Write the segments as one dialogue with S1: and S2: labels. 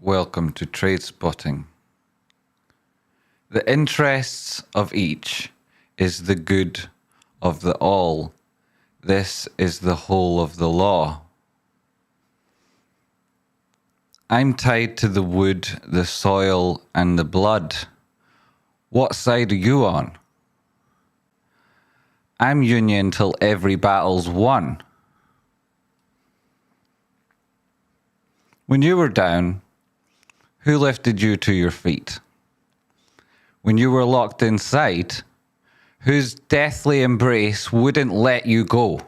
S1: Welcome to Tradespotting. The interests of each is the good of the all. This is the whole of the law. I'm tied to the wood, the soil, and the blood. What side are you on? I'm union till every battle's won. When you were down, who lifted you to your feet? When you were locked inside, whose deathly embrace wouldn't let you go?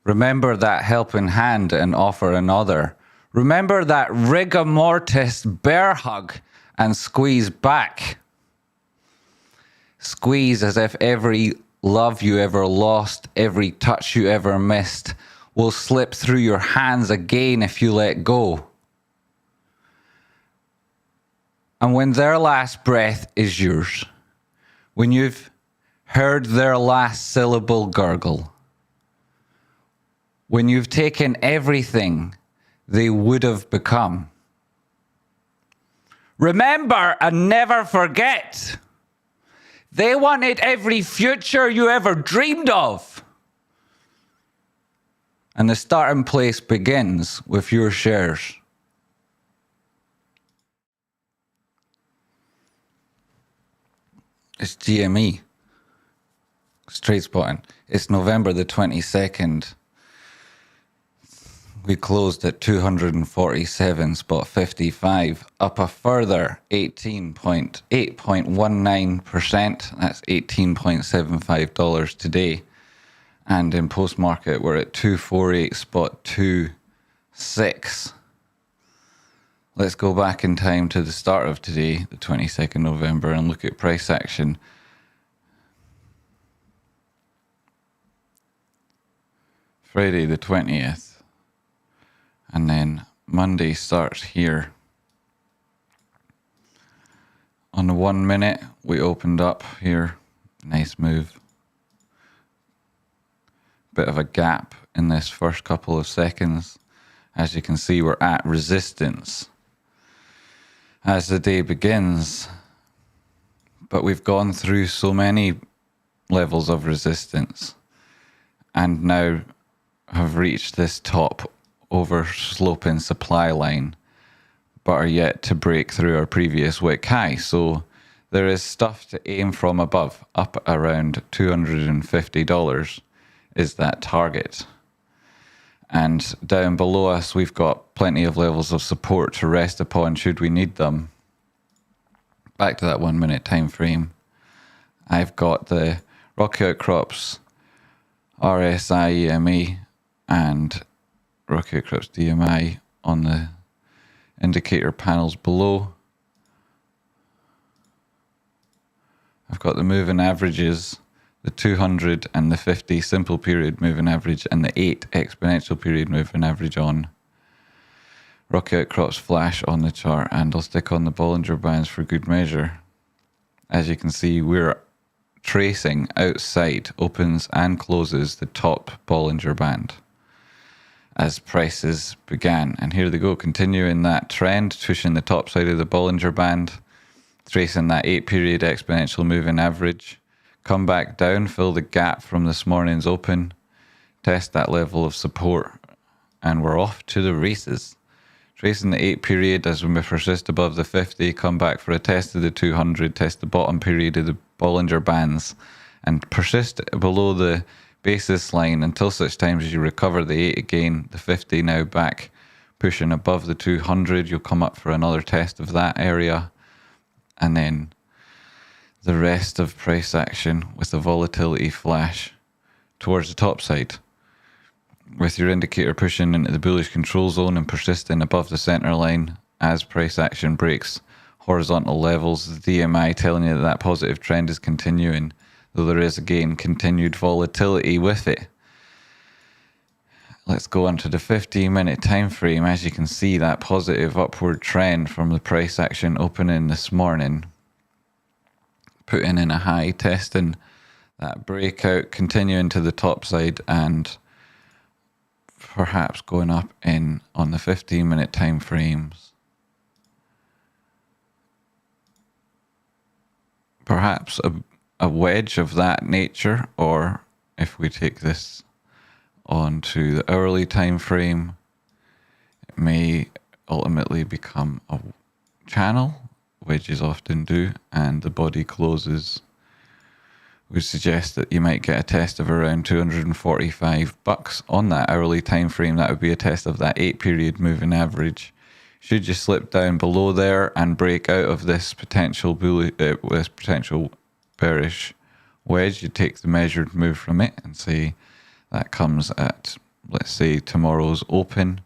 S1: Remember that helping hand and offer another. Remember that rigor mortis bear hug and squeeze back. Squeeze as if every love you ever lost, every touch you ever missed, will slip through your hands again if you let go. And when their last breath is yours, when you've heard their last syllable gurgle, when you've taken everything they would have become, remember and never forget, they wanted every future you ever dreamed of. And the starting place begins with your shares. It's GME. It's Tradespotting. It's November the 22nd. We closed at 247.55, up a further 8.19%. That's $18.75 today. And in post-market, we're at 248.26. Let's go back in time to the start of today, the 22nd November, and look at price action. Friday the 20th. And then Monday starts here. On the 1 minute, we opened up here. Nice move. Bit of a gap in this first couple of seconds. As you can see, we're at resistance as the day begins, but we've gone through so many levels of resistance and now have reached this top over sloping supply line, but are yet to break through our previous wick high. So there is stuff to aim from above. Up around $250 is that target. And down below us, we've got plenty of levels of support to rest upon should we need them. Back to that 1 minute time frame. I've got the Rocky Outcrops RSI EMA and Rocky Outcrops DMI on the indicator panels below. I've got the moving averages, the 200 and the 50 simple period moving average and the 8 exponential period moving average on. Rocky Outcrops flash on the chart, and I'll stick on the Bollinger Bands for good measure. As you can see, we're tracing outside opens and closes the top Bollinger Band as prices began. And here they go, continuing that trend, pushing the top side of the Bollinger Band, tracing that 8 period exponential moving average. Come back down, fill the gap from this morning's open, test that level of support, and we're off to the races. Tracing the 8 period as we persist above the 50, come back for a test of the 200, test the bottom period of the Bollinger Bands, and persist below the basis line until such times as you recover the 8 again. The 50 now back pushing above the 200. You'll come up for another test of that area, and then the rest of price action with the volatility flash towards the top side, with your indicator pushing into the bullish control zone and persisting above the center line as price action breaks horizontal levels. The DMI telling you that that positive trend is continuing, though there is again continued volatility with it. Let's go on to the 15-minute time frame. As you can see, that positive upward trend from the price action opening this morning, putting in a high, testing that breakout, continuing to the top side, and perhaps going up in on the 15-minute time frames. Perhaps a wedge of that nature, or if we take this onto the hourly time frame, it may ultimately become a channel. Wedges often do, and the body closes would suggest that you might get a test of around $245 on that hourly time frame. That would be a test of that 8-period moving average. Should you slip down below there and break out of this potential bearish wedge, you take the measured move from it and say that comes at, let's say, tomorrow's open,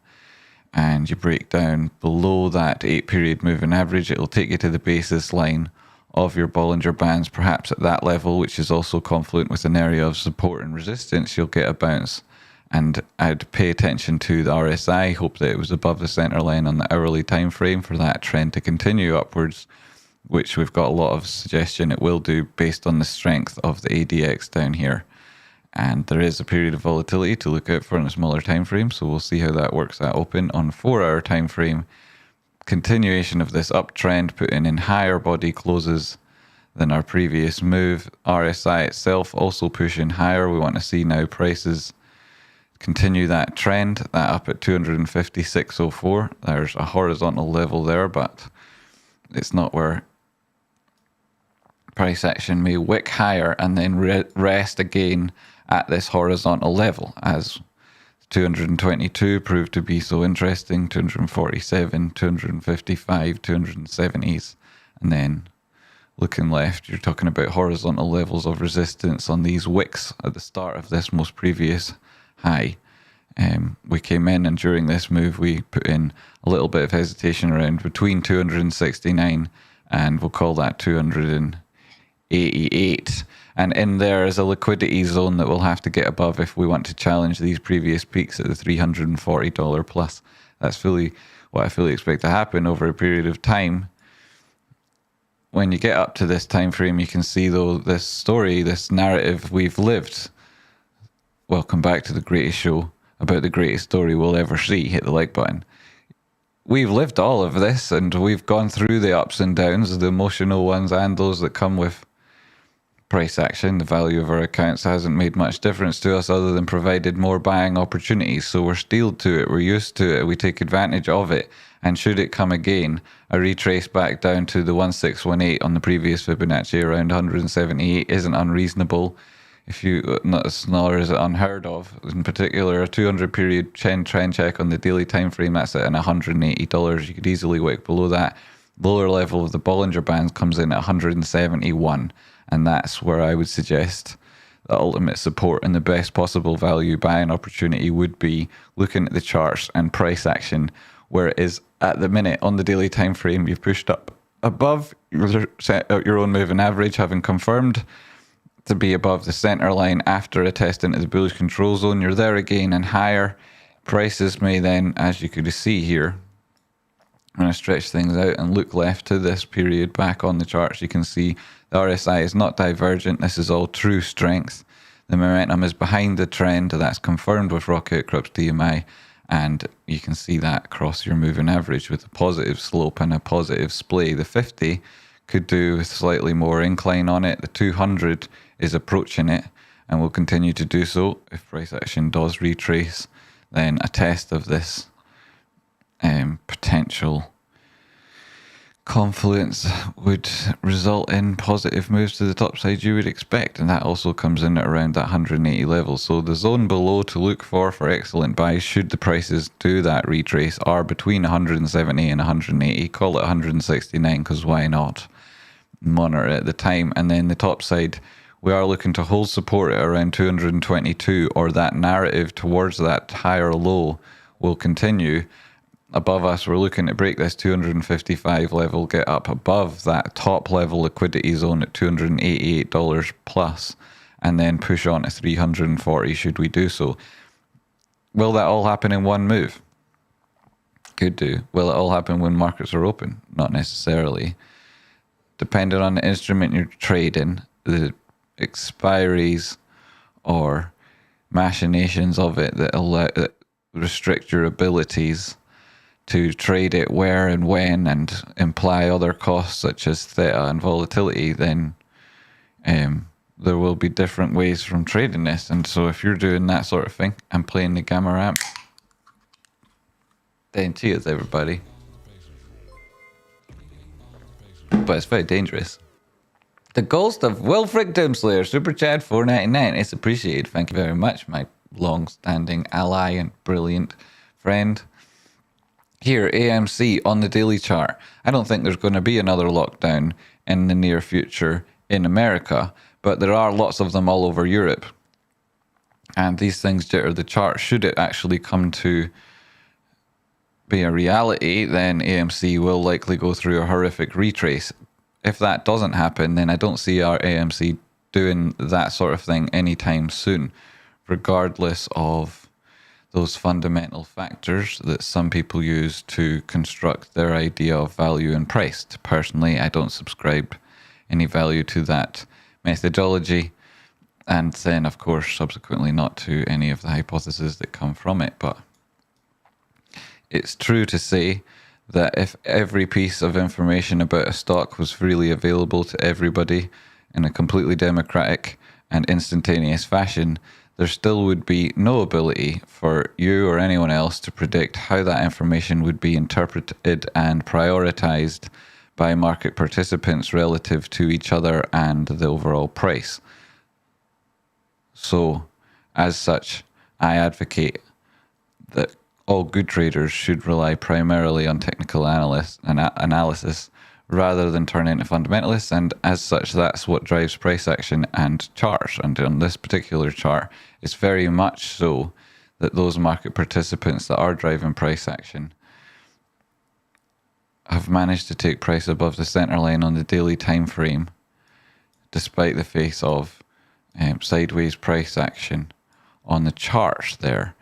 S1: and you break down below that 8-period moving average. It'll take you to the basis line of your Bollinger Bands, perhaps at that level, which is also confluent with an area of support and resistance. You'll get a bounce, and I'd pay attention to the RSI, hope that it was above the center line on the hourly time frame for that trend to continue upwards, which we've got a lot of suggestion it will do based on the strength of the ADX down here. And there is a period of volatility to look out for in a smaller time frame, so we'll see how that works at open. On 4-hour time frame, continuation of this uptrend, putting in higher body closes than our previous move. RSI itself also pushing higher. We want to see now prices continue that trend, that up at 256.04. There's a horizontal level there, but it's not where price action may wick higher and then rest again at this horizontal level, as 222 proved to be so interesting, 247, 255, 270s, and then looking left, you're talking about horizontal levels of resistance on these wicks at the start of this most previous high. We came in, and during this move we put in a little bit of hesitation around between 269 and we'll call that 288, and in there is a liquidity zone that we'll have to get above if we want to challenge these previous peaks at the $340 plus. That's what I fully expect to happen over a period of time. When you get up to this time frame, you can see, though, this story, this narrative we've lived. Welcome back to the greatest show about the greatest story we'll ever see. Hit the like button. We've lived all of this, and we've gone through the ups and downs, the emotional ones and those that come with price action. The value of our accounts hasn't made much difference to us other than provided more buying opportunities. So we're steeled to it, we're used to it, we take advantage of it. And should it come again, a retrace back down to the 1618 on the previous Fibonacci around 178 isn't unreasonable. Nor is it unheard of. In particular, a 200 period trend check on the daily time frame, that's at $180. You could easily wick below that. Lower level of the Bollinger Bands comes in at 171, and that's where I would suggest the ultimate support and the best possible value buying opportunity would be looking at the charts and price action, where it is at the minute on the daily time frame. You've pushed up above your own moving average, having confirmed to be above the center line after a test into the bullish control zone. You're there again and higher. Prices may then, as you could see here, I'm going to stretch things out and look left to this period back on the charts. You can see the RSI is not divergent. This is all true strength. The momentum is behind the trend. That's confirmed with Rocket Crux DMI, and you can see that across your moving average with a positive slope and a positive splay. The 50 could do with slightly more incline on it. The 200 is approaching it and will continue to do so. If price action does retrace, then a test of this potential confluence would result in positive moves to the top side you would expect, and that also comes in at around that 180 level. So the zone below to look for excellent buys, should the prices do that retrace, are between 170 and 180. Call it 169, because why not? Monitor it at the time. And then the top side, we are looking to hold support at around 222, or that narrative towards that higher low will continue. Above us, we're looking to break this 255 level, get up above that top level liquidity zone at $288 plus, and then push on to 340 should we do so. Will that all happen in one move? Could do. Will it all happen when markets are open? Not necessarily. Depending on the instrument you're trading, the expiries or machinations of it that restrict your abilities to trade it where and when and imply other costs such as theta and volatility, then there will be different ways from trading this. And so if you're doing that sort of thing and playing the gamma ramp, then cheers everybody. But it's very dangerous. The ghost of Wilfric Doomslayer, Super Chad $4.99. It's appreciated. Thank you very much, my long-standing ally and brilliant friend. Here, AMC on the daily chart. I don't think there's going to be another lockdown in the near future in America, but there are lots of them all over Europe. And these things jitter the chart. Should it actually come to be a reality, then AMC will likely go through a horrific retrace. If that doesn't happen, then I don't see our AMC doing that sort of thing anytime soon, regardless of those fundamental factors that some people use to construct their idea of value and price. Personally, I don't subscribe any value to that methodology, and then, of course, subsequently not to any of the hypotheses that come from it. But it's true to say that if every piece of information about a stock was freely available to everybody in a completely democratic and instantaneous fashion, there still would be no ability for you or anyone else to predict how that information would be interpreted and prioritized by market participants relative to each other and the overall price. So, as such, I advocate that all good traders should rely primarily on technical analysis rather than turn into fundamentalists, and as such, that's what drives price action and charts. And on this particular chart, it's very much so that those market participants that are driving price action have managed to take price above the center line on the daily time frame, despite the face of sideways price action on the charts there,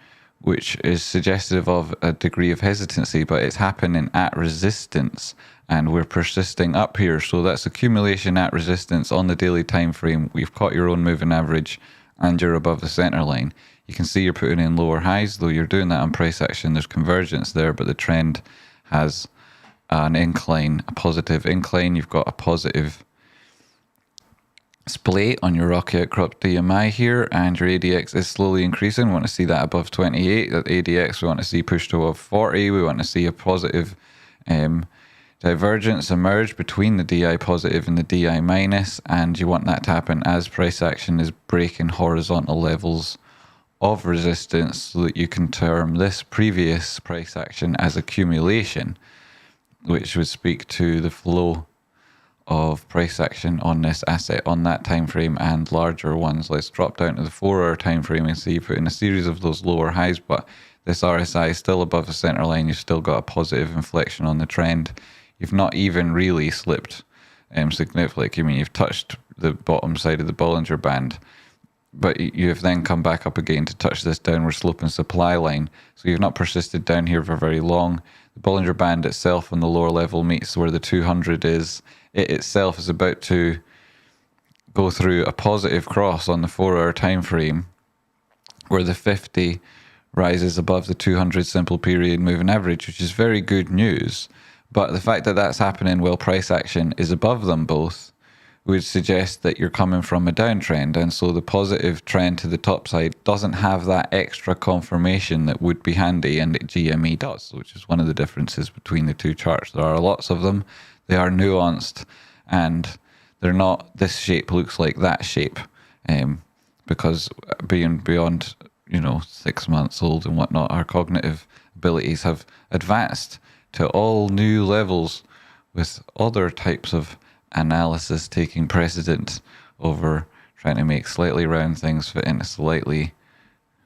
S1: which is suggestive of a degree of hesitancy, but it's happening at resistance, and we're persisting up here. So that's accumulation at resistance on the daily time frame. We've caught your own moving average, and you're above the center line. You can see you're putting in lower highs, though you're doing that on price action. There's convergence there, but the trend has an incline, a positive incline. You've got a positive splay on your Rocky Outcrop DMI here, and your ADX is slowly increasing. We want to see that above 28. That ADX we want to see pushed to above 40. We want to see a positive divergence emerge between the DI positive and the DI minus, and you want that to happen as price action is breaking horizontal levels of resistance, so that you can term this previous price action as accumulation, which would speak to the flow of price action on this asset on that time frame and larger ones. Let's drop down to the 4-hour time frame and see you put in a series of those lower highs, but this RSI is still above the center line. You've still got a positive inflection on the trend. You've not even really slipped significantly. I mean, you've touched the bottom side of the Bollinger Band, but you have then come back up again to touch this downward sloping supply line. So you've not persisted down here for very long. The Bollinger Band itself on the lower level meets where the 200 is. It itself is about to go through a positive cross on the 4-hour time frame, where the 50 rises above the 200 simple period moving average, which is very good news. But the fact that that's happening while price action is above them both would suggest that you're coming from a downtrend, and so the positive trend to the top side doesn't have that extra confirmation that would be handy, and GME does, which is one of the differences between the two charts. There are lots of them. They are nuanced, and they're not this shape looks like that shape, because being beyond 6 months old and whatnot, our cognitive abilities have advanced to all new levels, with other types of analysis taking precedent over trying to make slightly round things fit into slightly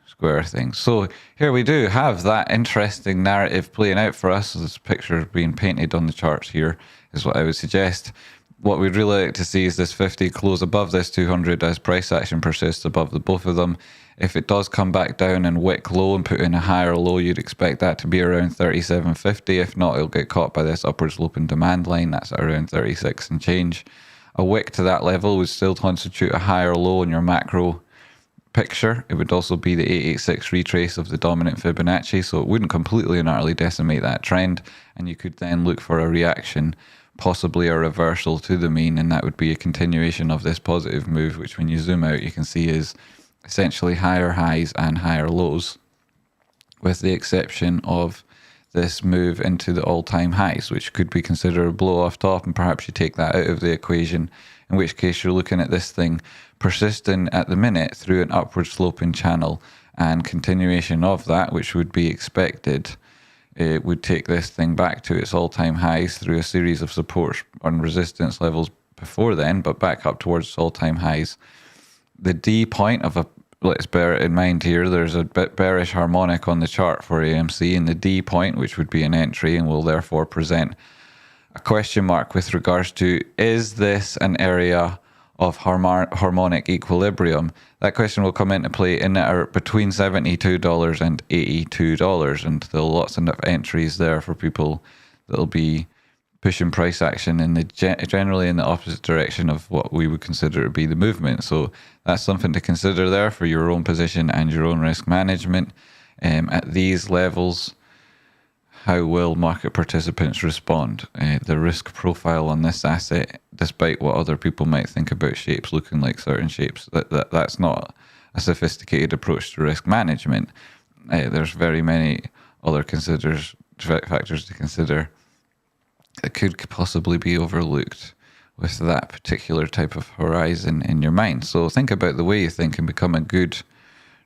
S1: square things. So here we do have that interesting narrative playing out for us. So this picture being painted on the charts here is what I would suggest. What we'd really like to see is this 50 close above this 200 as price action persists above the both of them. If it does come back down and wick low and put in a higher low, you'd expect that to be around 37.50. If not, it'll get caught by this upward sloping demand line. That's around 36 and change. A wick to that level would still constitute a higher low in your macro picture. It would also be the 886 retrace of the dominant Fibonacci, so it wouldn't completely and utterly decimate that trend, and you could then look for a reaction, possibly a reversal to the mean, and that would be a continuation of this positive move, which when you zoom out you can see is essentially higher highs and higher lows, with the exception of this move into the all-time highs, which could be considered a blow off top, and perhaps you take that out of the equation, in which case you're looking at this thing persisting at the minute through an upward sloping channel, and continuation of that, which would be expected, it would take this thing back to its all-time highs through a series of supports and resistance levels before then, but back up towards its all-time highs. The D point of a, let's bear it in mind here, there's a bit bearish harmonic on the chart for AMC, and the D point, which would be an entry and will therefore present a question mark with regards to, is this an area of harmonic equilibrium? That question will come into play in between $72 and $82, and there are lots of entries there for people that'll be pushing price action in the generally in the opposite direction of what we would consider to be the movement. So that's something to consider there for your own position and your own risk management. At these levels, how will market participants respond? The risk profile on this asset, despite what other people might think about shapes looking like certain shapes, that's not a sophisticated approach to risk management. There's very many other factors to consider that could possibly be overlooked with that particular type of horizon in your mind. So think about the way you think and become a good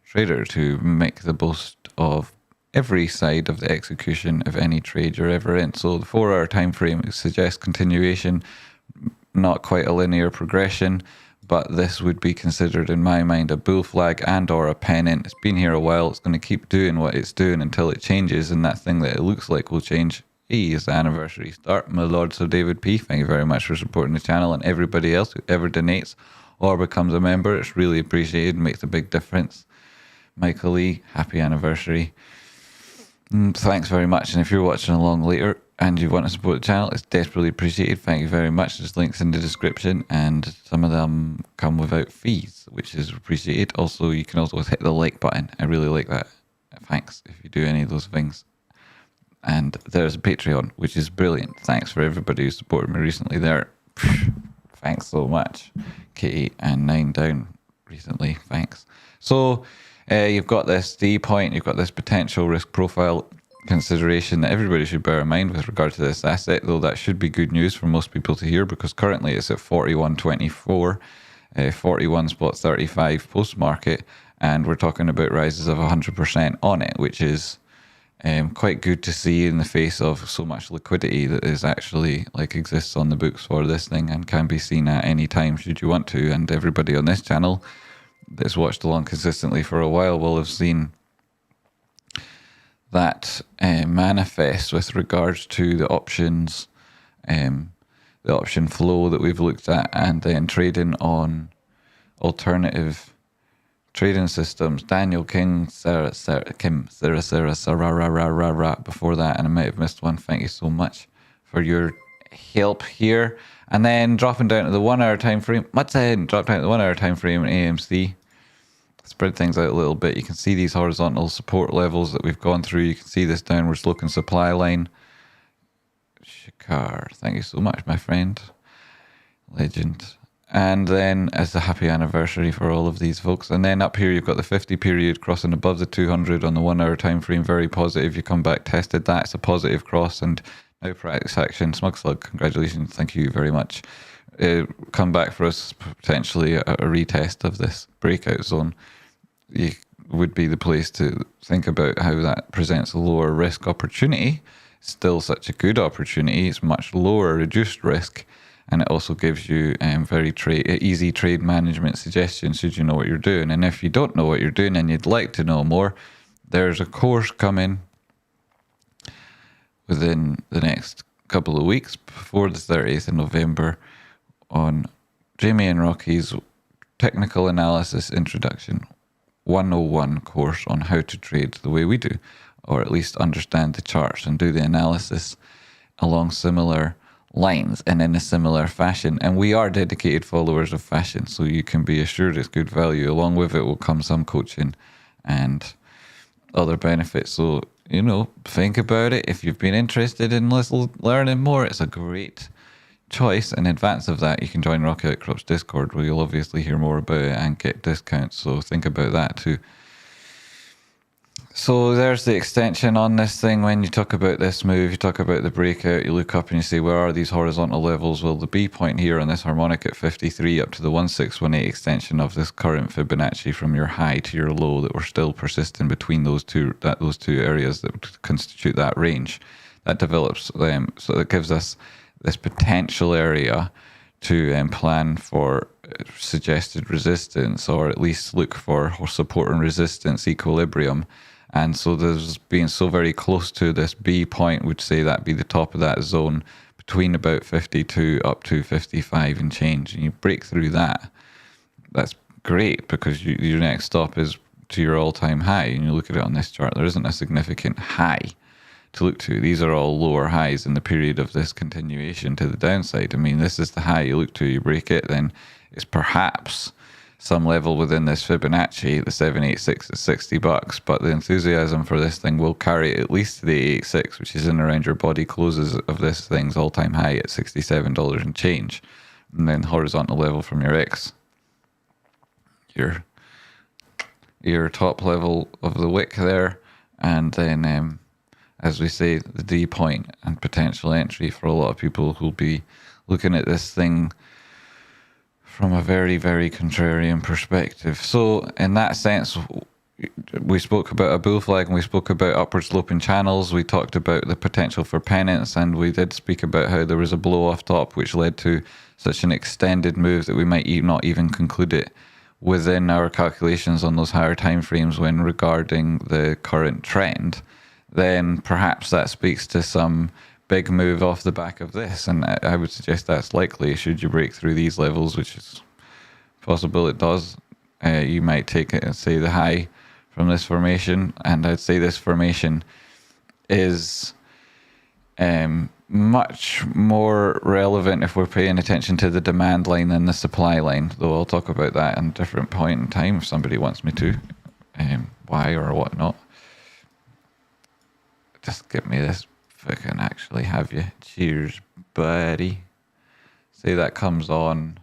S1: trader to make the most of every side of the execution of any trade you're ever in. So the 4-hour time frame suggests continuation, not quite a linear progression, but this would be considered in my mind a bull flag and or a pennant. It's been here a while, it's going to keep doing what it's doing until it changes, and that thing that it looks like will change. Is the anniversary start, my lord Sir David P. Thank you very much for supporting the channel, and everybody else who ever donates or becomes a member. It's really appreciated, makes a big difference. Michael Lee, happy anniversary. Thanks very much, and if you're watching along later and you want to support the channel, it's desperately appreciated. Thank you very much. There's links in the description, and some of them come without fees, which is appreciated. Also, you can also hit the like button. I really like that. Thanks if you do any of those things. And there's a Patreon, which is brilliant. Thanks for everybody who supported me recently there. Thanks so much. Katie and 9 Down recently. Thanks. So you've got this D point, you've got this potential risk profile consideration that everybody should bear in mind with regard to this asset, though that should be good news for most people to hear, because currently it's at 41.24, 41.35 post market, and we're talking about rises of 100% on it, which is quite good to see in the face of so much liquidity that is actually exists on the books for this thing and can be seen at any time should you want to. And everybody on this channel that's watched along consistently for a while will have seen that manifest with regards to the options, the option flow that we've looked at, and then trading on alternative trading systems. Daniel King, Sarah, before that, and I might have missed one. Thank you so much for your help here. And then dropping down to the 1 hour time frame. Drop down to the 1 hour time frame in AMC. Spread things out a little bit. You can see these horizontal support levels that we've gone through. You can see this downward sloping supply line. Shikar, thank you so much, my friend. Legend. And then as a happy anniversary for all of these folks. And then up here you've got the 50 period crossing above the 200 on the 1 hour time frame. Very positive. You come back, tested that. It's a positive cross, and now practice action. Smug Slug, congratulations. Thank you very much. Come back for us potentially a retest of this breakout zone. It would be the place to think about how that presents a lower risk opportunity. Still such a good opportunity. It's much lower reduced risk. And it also gives you very easy trade management suggestions should you know what you're doing. And if you don't know what you're doing and you'd like to know more, there's a course coming within the next couple of weeks before the 30th of November on Jamie and Rocky's Technical Analysis Introduction 101 course on how to trade the way we do, or at least understand the charts and do the analysis along similar lines and in a similar fashion. And we are dedicated followers of fashion, so you can be assured it's good value. Along with it will come some coaching and other benefits. So, think about it. If you've been interested in learning more, it's a great choice. In advance of that, you can join Rocket Outcrop's Discord, where you'll obviously hear more about it and get discounts. So think about that too. So there's the extension on this thing. When you talk about this move, you talk about the breakout, you look up and you say, where are these horizontal levels? Well, the B point here on this harmonic at 53 up to the 1618 extension of this current Fibonacci from your high to your low that we're still persisting between those two areas that constitute that range. That develops them. So that gives us this potential area to plan for suggested resistance, or at least look for support and resistance equilibrium. And so there's being so very close to this B point would say that be the top of that zone between about 52 up to 55 and change. And you break through that, that's great, because your next stop is to your all-time high. And you look at it on this chart, there isn't a significant high to look to. These are all lower highs in the period of this continuation to the downside. I mean, this is the high you look to, you break it, then it's perhaps some level within this Fibonacci, the 786 at $60, but the enthusiasm for this thing will carry it at least to the 886, which is in around your body closes of this thing's all-time high at $67 and change. And then horizontal level from your X, your top level of the wick there, and then as we say, the D point and potential entry for a lot of people who'll be looking at this thing from a very, very contrarian perspective. So in that sense, we spoke about a bull flag and we spoke about upward sloping channels. We talked about the potential for pennants, and we did speak about how there was a blow off top which led to such an extended move that we might not even conclude it within our calculations on those higher time frames when regarding the current trend. Then perhaps that speaks to some big move off the back of this, and I would suggest that's likely should you break through these levels, which is possible it does. You might take it and say the high from this formation, and I'd say this formation is much more relevant if we're paying attention to the demand line than the supply line, though I'll talk about that in a different point in time if somebody wants me to, why or whatnot. Just get me this if I can actually have you. Cheers, buddy. Say that comes on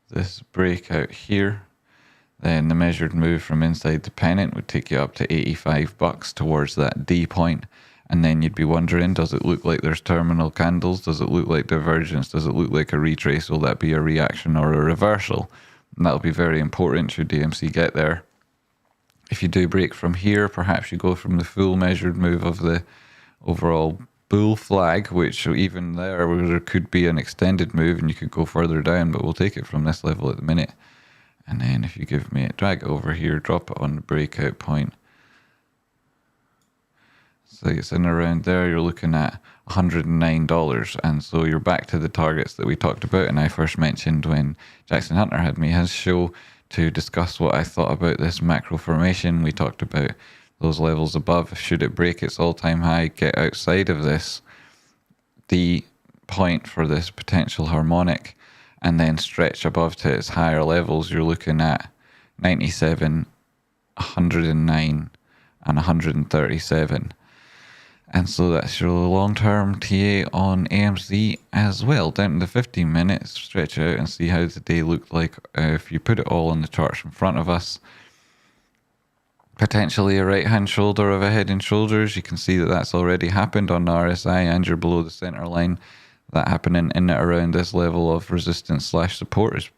S1: this breakout here, then the measured move from inside the pennant would take you up to $85 towards that D point, and then you'd be wondering, does it look like there's terminal candles? Does it look like divergence? Does it look like a retrace? Will that be a reaction or a reversal? And that'll be very important should AMC get there. If you do break from here, perhaps you go from the full measured move of the overall bull flag, which even there could be an extended move and you could go further down, but we'll take it from this level at the minute. And then if you give me drag it over here, drop it on the breakout point. So it's in around there, you're looking at $109. And so you're back to the targets that we talked about and I first mentioned when Jackson Hunter had me his show to discuss what I thought about this macro formation. We talked about those levels above. Should it break its all-time high, get outside of this, the point for this potential harmonic, and then stretch above to its higher levels, you're looking at 97, 109, and 137. And so that's your long-term TA on AMC as well. Down to the 15 minutes, stretch out and see how the day looked like if you put it all on the charts in front of us. Potentially a right-hand shoulder of a head and shoulders. You can see that that's already happened on the RSI and you're below the center line. That happening in and around this level of resistance / support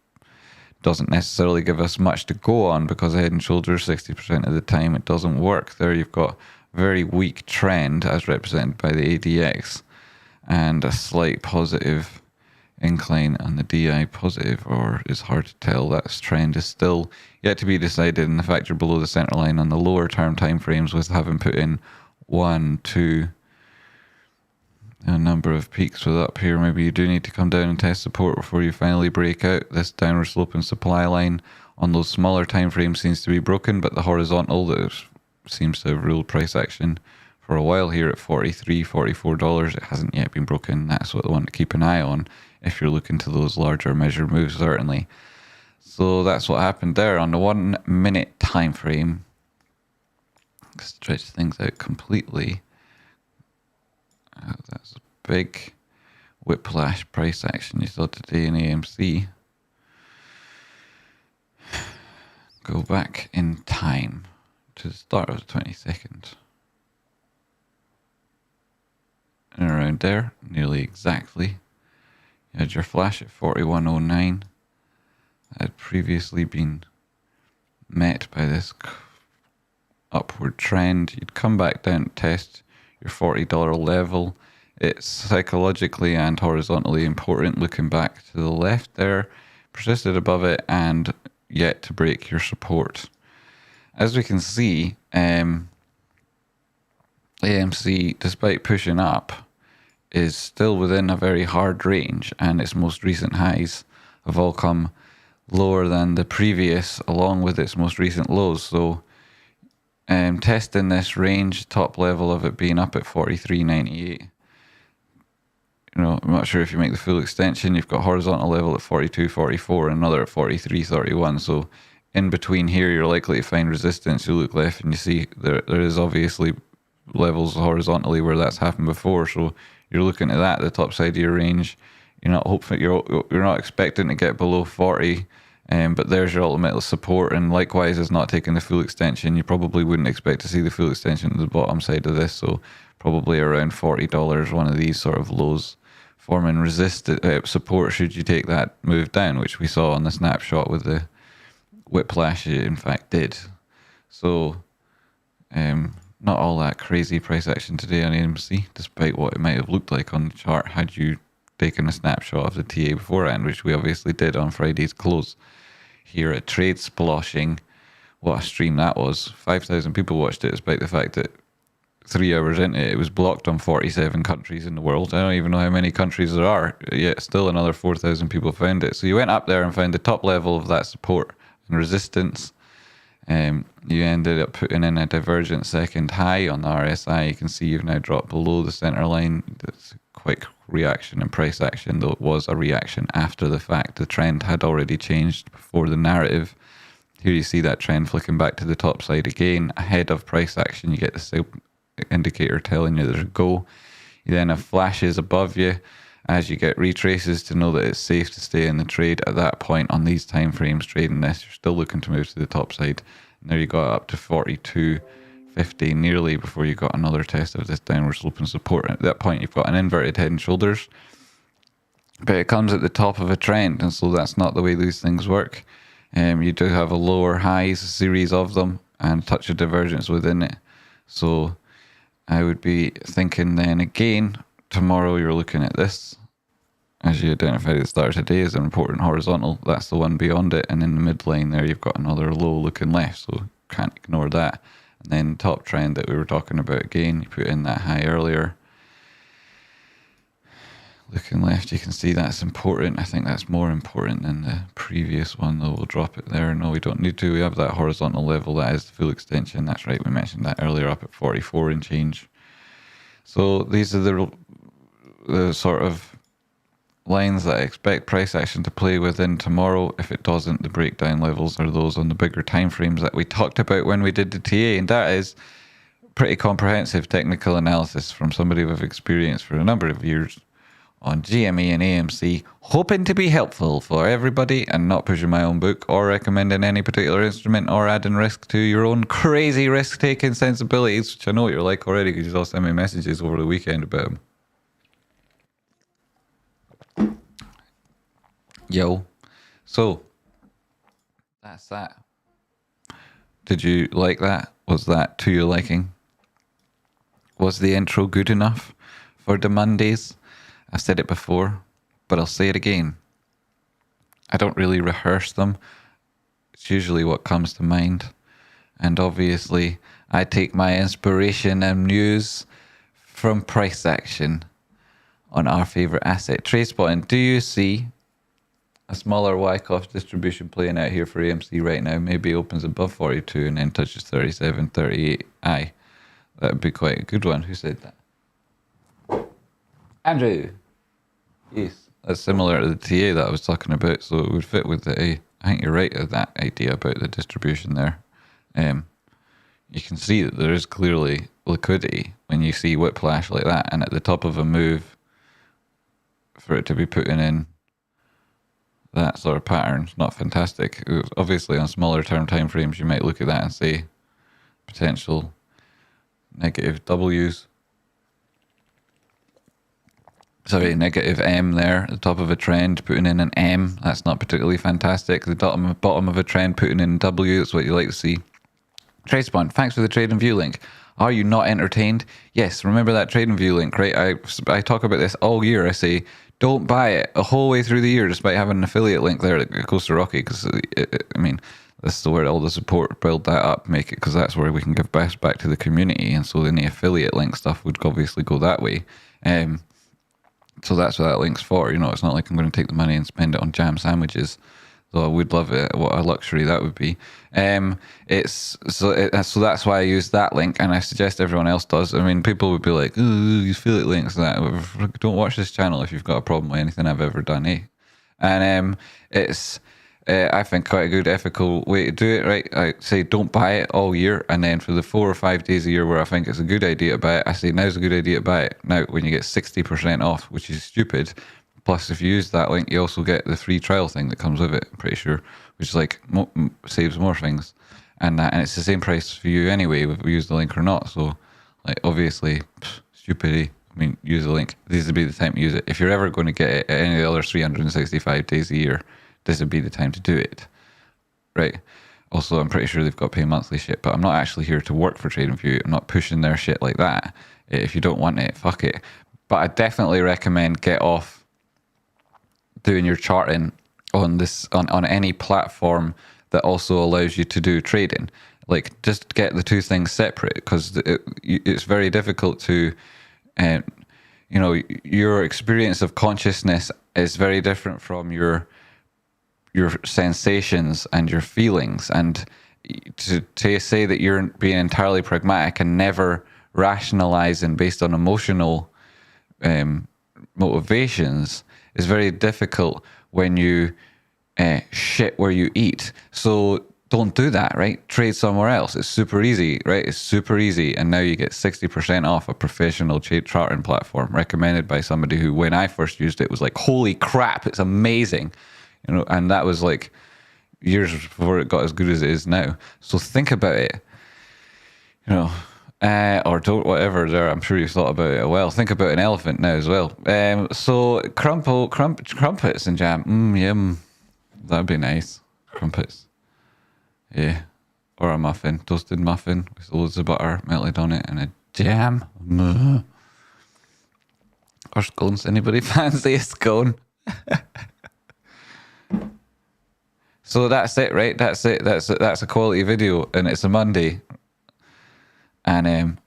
S1: doesn't necessarily give us much to go on, because a head and shoulders 60% of the time it doesn't work. There you've got very weak trend as represented by the ADX and a slight positive incline on the DI positive, or it's hard to tell. That trend is still yet to be decided, and the fact you're below the center line on the lower term time frames with having put in 1, 2, a number of peaks with up here, maybe you do need to come down and test support before you finally break out. This downward sloping supply line on those smaller time frames seems to be broken, but the horizontal that seems to have ruled price action for a while here at $43, $44. It hasn't yet been broken. That's what I want to keep an eye on if you're looking to those larger measured moves, certainly. So that's what happened there on the 1 minute time frame. Stretch things out completely. That's a big whiplash price action you saw today in AMC. Go back in time to the start of the 22nd. And around there, nearly exactly, you had your flash at 41.09. That had previously been met by this upward trend. You'd come back down to test your $40 level. It's psychologically and horizontally important. Looking back to the left there, persisted above it and yet to break your support. As we can see, AMC, despite pushing up, is still within a very hard range, and its most recent highs have all come lower than the previous, along with its most recent lows. So testing this range, top level of it being up at 43.98. I'm not sure if you make the full extension, you've got horizontal level at 42.44 and another at 43.31. So in between here, you're likely to find resistance. You look left and you see there is obviously levels horizontally where that's happened before. So you're looking at that, the top side of your range. You're not expecting to get below 40. But there's your ultimate support, and likewise is not taking the full extension. You probably wouldn't expect to see the full extension at the bottom side of this, so probably around $40, one of these sort of lows forming support should you take that move down, which we saw on the snapshot with the whiplash it in fact did. So not all that crazy price action today on AMC, despite what it might have looked like on the chart had you taken a snapshot of the TA beforehand, which we obviously did on Friday's close here at Tradespotting. What a stream that was. 5,000 people watched it, despite the fact that 3 hours into it, it was blocked on 47 countries in the world. I don't even know how many countries there are, yet still another 4,000 people found it. So you went up there and found the top level of that support and resistance. You ended up putting in a divergent second high on the RSI. You can see you've now dropped below the center line. That's quite reaction and price action, though it was a reaction after the fact. The trend had already changed before the narrative. Here you see that trend flicking back to the top side again ahead of price action. You get the indicator telling you there's a go. You then have flashes above you as you get retraces to know that it's safe to stay in the trade. At that point on these time frames trading this, you're still looking to move to the top side. And there you got up to 42.50 nearly before you got another test of this downward sloping support. At that point, you've got an inverted head and shoulders, but it comes at the top of a trend, and so that's not the way these things work. You do have a lower highs, a series of them, and a touch of divergence within it. So I would be thinking then again, tomorrow you're looking at this, as you identified at the start of today, as an important horizontal. That's the one beyond it, and in the midline there you've got another low looking left, so can't ignore that. And then top trend that we were talking about again, you put in that high earlier. Looking left, you can see that's important. I think that's more important than the previous one, though. We'll drop it there. No, we don't need to. We have that horizontal level. That is the full extension. That's right. We mentioned that earlier, up at 44 and change. So these are the sort of lines that I expect price action to play within tomorrow. If it doesn't, the breakdown levels are those on the bigger time frames that we talked about when we did the TA, and that is pretty comprehensive technical analysis from somebody with experience for a number of years on GME and AMC, hoping to be helpful for everybody and not pushing my own book or recommending any particular instrument or adding risk to your own crazy risk-taking sensibilities, which I know what you're like already because you all sent me messages over the weekend about them. Yo. So, that's that. Did you like that? Was that to your liking? Was the intro good enough for the Mondays? I've said it before, but I'll say it again. I don't really rehearse them. It's usually what comes to mind. And obviously, I take my inspiration and news from price action on our favorite asset, Tradespotting. Do you see a smaller Wyckoff distribution playing out here for AMC right now? Maybe opens above 42 and then touches 37, 38. Aye. That would be quite a good one. Who said that? Andrew. Yes. That's similar to the TA that I was talking about, so it would fit with the A. I think you're right of that idea about the distribution there. You can see that there is clearly liquidity when you see whiplash like that, and at the top of a move, for it to be putting in that sort of pattern is not fantastic. Obviously, on smaller term time frames, you might look at that and say potential negative W's. Sorry, negative M there at the top of a trend, putting in an M. That's not particularly fantastic. The bottom of a trend, putting in W. That's what you like to see. Tradespotting, thanks for the trade and view link. Are you not entertained? Yes, remember that trade and view link, right? I talk about this all year. I say, don't buy it a whole way through the year despite having an affiliate link there that goes to Rocky, because, I mean, this is where all the support, build that up, make it, because that's where we can give best back to the community, and so any affiliate link stuff would obviously go that way. So that's what that link's for. You know, it's not like I'm going to take the money and spend it on jam sandwiches. So I would love it. What a luxury that would be. So that's why I use that link, and I suggest everyone else does. I mean, people would be like, "Ooh, you affiliate links and that." Don't watch this channel if you've got a problem with anything I've ever done, eh? And it's I think quite a good ethical way to do it, right? I say don't buy it all year, and then for the 4 or 5 days a year where I think it's a good idea to buy it, I say now's a good idea to buy it. Now, when you get 60% off, which is stupid. Plus, if you use that link, you also get the free trial thing that comes with it, I'm pretty sure, which is like saves more things. And it's the same price for you anyway, if we use the link or not. So, like, obviously, stupidity. I mean, use the link. This would be the time to use it. If you're ever going to get it at any of the other 365 days a year, this would be the time to do it, right? Also, I'm pretty sure they've got pay monthly shit, but I'm not actually here to work for Trade and View. I'm not pushing their shit like that. If you don't want it, fuck it. But I definitely recommend get off doing your charting on any platform that also allows you to do trading. Like, just get the two things separate, because it's very difficult to, your experience of consciousness is very different from your sensations and your feelings. And to say that you're being entirely pragmatic and never rationalizing based on emotional motivations is very difficult when you shit where you eat. So don't do that, right? Trade somewhere else. It's super easy, right? It's super easy. And now you get 60% off a professional charting platform recommended by somebody who, when I first used it, was like, holy crap, it's amazing. You know, and that was like years before it got as good as it is now. So think about it, you know. Or don't, whatever there. I'm sure you've thought about it well. Think about an elephant now as well. So crumpets and jam. Yum. That'd be nice. Crumpets. Yeah. Or a muffin. Toasted muffin with loads of butter melted on it and a jam. Or scones. Anybody fancy a scone? So that's it, right? That's it. That's a quality video, and it's a Monday. And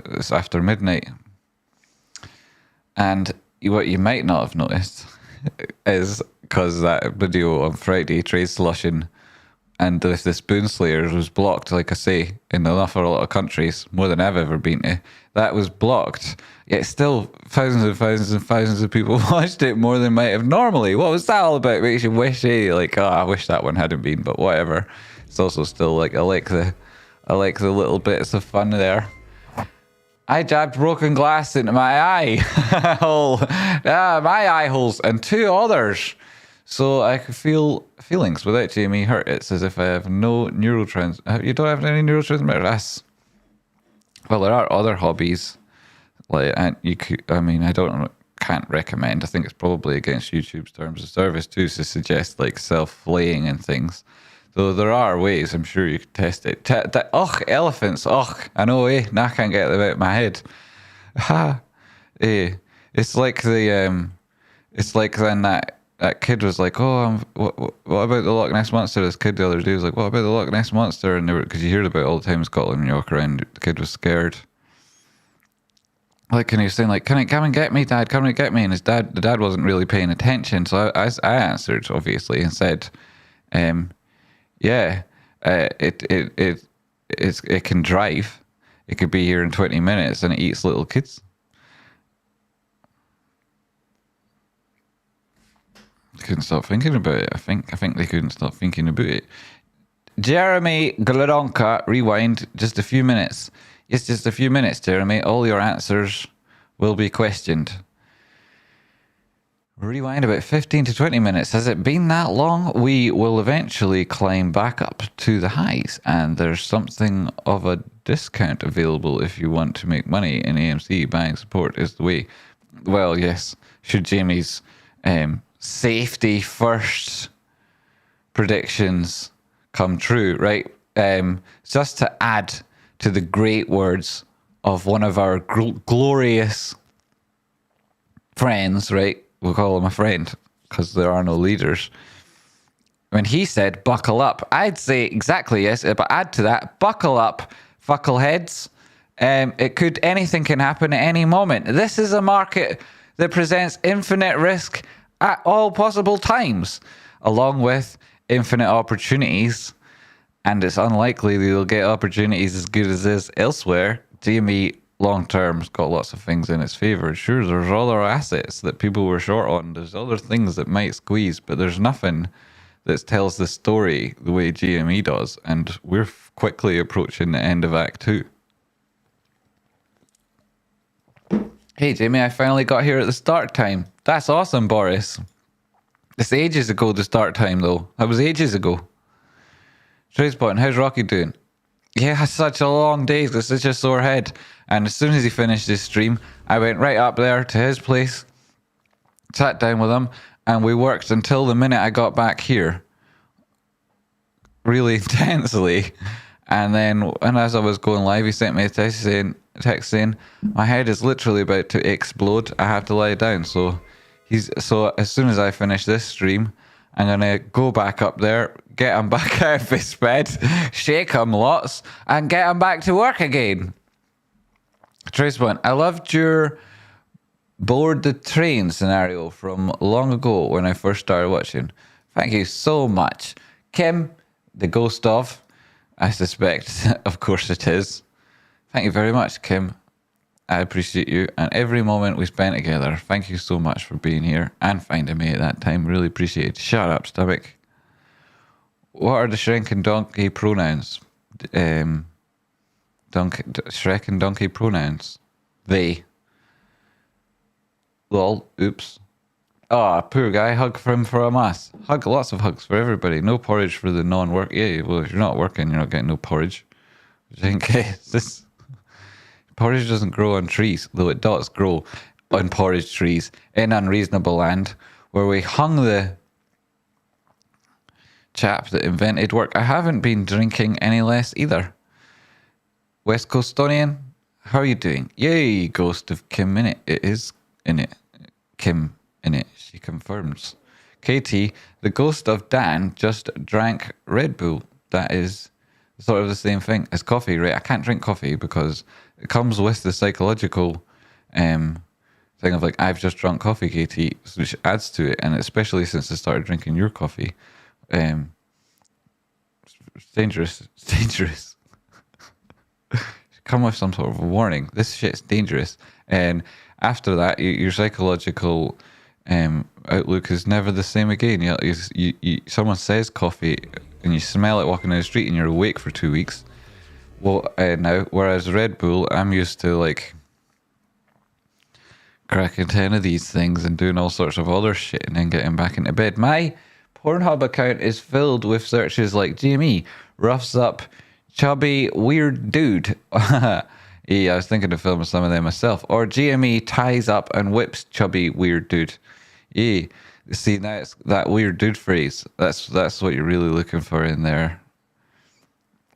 S1: it's after midnight. And what you might not have noticed is, because that video on Friday, Trade Slushing, and the Spoon Slayers was blocked, like I say, in an awful lot of countries, more than I've ever been to. That was blocked. Yet still, thousands and thousands and thousands of people watched it, more than might have normally. What was that all about? Makes you wish, like, oh, I wish that one hadn't been, but whatever. It's also still like, I like the little bits of fun there. I jabbed broken glass into my eye hole. My eye holes and 2 others. So I could feel feelings without GME hurt. It's as if I have no neurotransmitters. You don't have any neurotransmitters? Well, there are other hobbies. Like, and you could, I mean, can't recommend. I think it's probably against YouTube's terms of service too, to suggest like self-flaying and things. So there are ways, I'm sure you could test it. Elephants. I know, Now I can't get them out of my head. It's like it's like then that kid was like, what about the Loch Ness Monster? This kid the other day was like, what about the Loch Ness Monster? And because you hear about it all the time in Scotland, when you walk around, the kid was scared. Like, and he was saying, like, come and get me, Dad, come and get me. And the dad wasn't really paying attention. So I answered, obviously, and said, yeah, it can drive. it could be here in 20 minutes and it eats little kids. Couldn't stop thinking about it. I think they couldn't stop thinking about it. Jeremy Glodonka, rewind just a few minutes. Yes, just a few minutes, Jeremy. All your answers will be questioned. Rewind about 15 to 20 minutes. Has it been that long? We will eventually climb back up to the highs, and there's something of a discount available if you want to make money in AMC. Buying support is the way. Well, yes. Should Jamie's safety first predictions come true, right? Just to add to the great words of one of our glorious friends, right? We'll call him a friend because there are no leaders. When he said, buckle up, I'd say exactly yes, but add to that, buckle up, fuckleheads. Anything can happen at any moment. This is a market that presents infinite risk at all possible times, along with infinite opportunities. And it's unlikely that you'll get opportunities as good as this elsewhere. GME long term's got lots of things in its favor. Sure, there's other assets that people were short on. There's other things that might squeeze, but there's nothing that tells the story the way GME does. And we're quickly approaching the end of Act 2. Hey, Jamie, I finally got here at the start time. That's awesome, Boris. It's ages ago, the start time, though. That was ages ago. Tradespotting, how's Rocky doing? Yeah, such a long day. It's such a sore head. And as soon as he finished his stream, I went right up there to his place, sat down with him, and we worked until the minute I got back here. Really intensely. And then, and as I was going live, he sent me a text saying, my head is literally about to explode. I have to lie down. So as soon as I finish this stream, I'm going to go back up there, get him back out of his bed, shake him lots, and get him back to work again. Tradespotting, I loved your board the train scenario from long ago when I first started watching. Thank you so much. Kim, the ghost of, I suspect, of course it is. Thank you very much, Kim. I appreciate you and every moment we spent together. Thank you so much for being here and finding me at that time. Really appreciate it. Shut up, stomach. What are the Shrek and Donkey pronouns? Shrek and Donkey pronouns. They. Lol. Oops. Ah, poor guy. Hug from us. Lots of hugs for everybody. No porridge for the non-work. Yeah, well, if you're not working, you're not getting no porridge. This porridge doesn't grow on trees, though it does grow on porridge trees in Unreasonable Land, where we hung the chap that invented work. I haven't been drinking any less either. West Coastonian, how are you doing? Yay, ghost of Kim in it. It is in it. Kim in it. She confirms. KT, the ghost of Dan just drank Red Bull. That is sort of the same thing as coffee, right? I can't drink coffee because it comes with the psychological thing of like, I've just drunk coffee, KT, which adds to it. And especially since I started drinking your coffee, it's dangerous. It's dangerous. Come with some sort of a warning. This shit's dangerous. And after that, your psychological outlook is never the same again. Someone says coffee and you smell it walking down the street and you're awake for 2 weeks. Well, now, whereas Red Bull, I'm used to like cracking 10 of these things and doing all sorts of other shit and then getting back into bed. My Pornhub account is filled with searches like GME roughs up chubby weird dude. Yeah, I was thinking of filming some of them myself. Or GME ties up and whips chubby weird dude. Yeah, see, that's that weird dude phrase. That's what you're really looking for in there.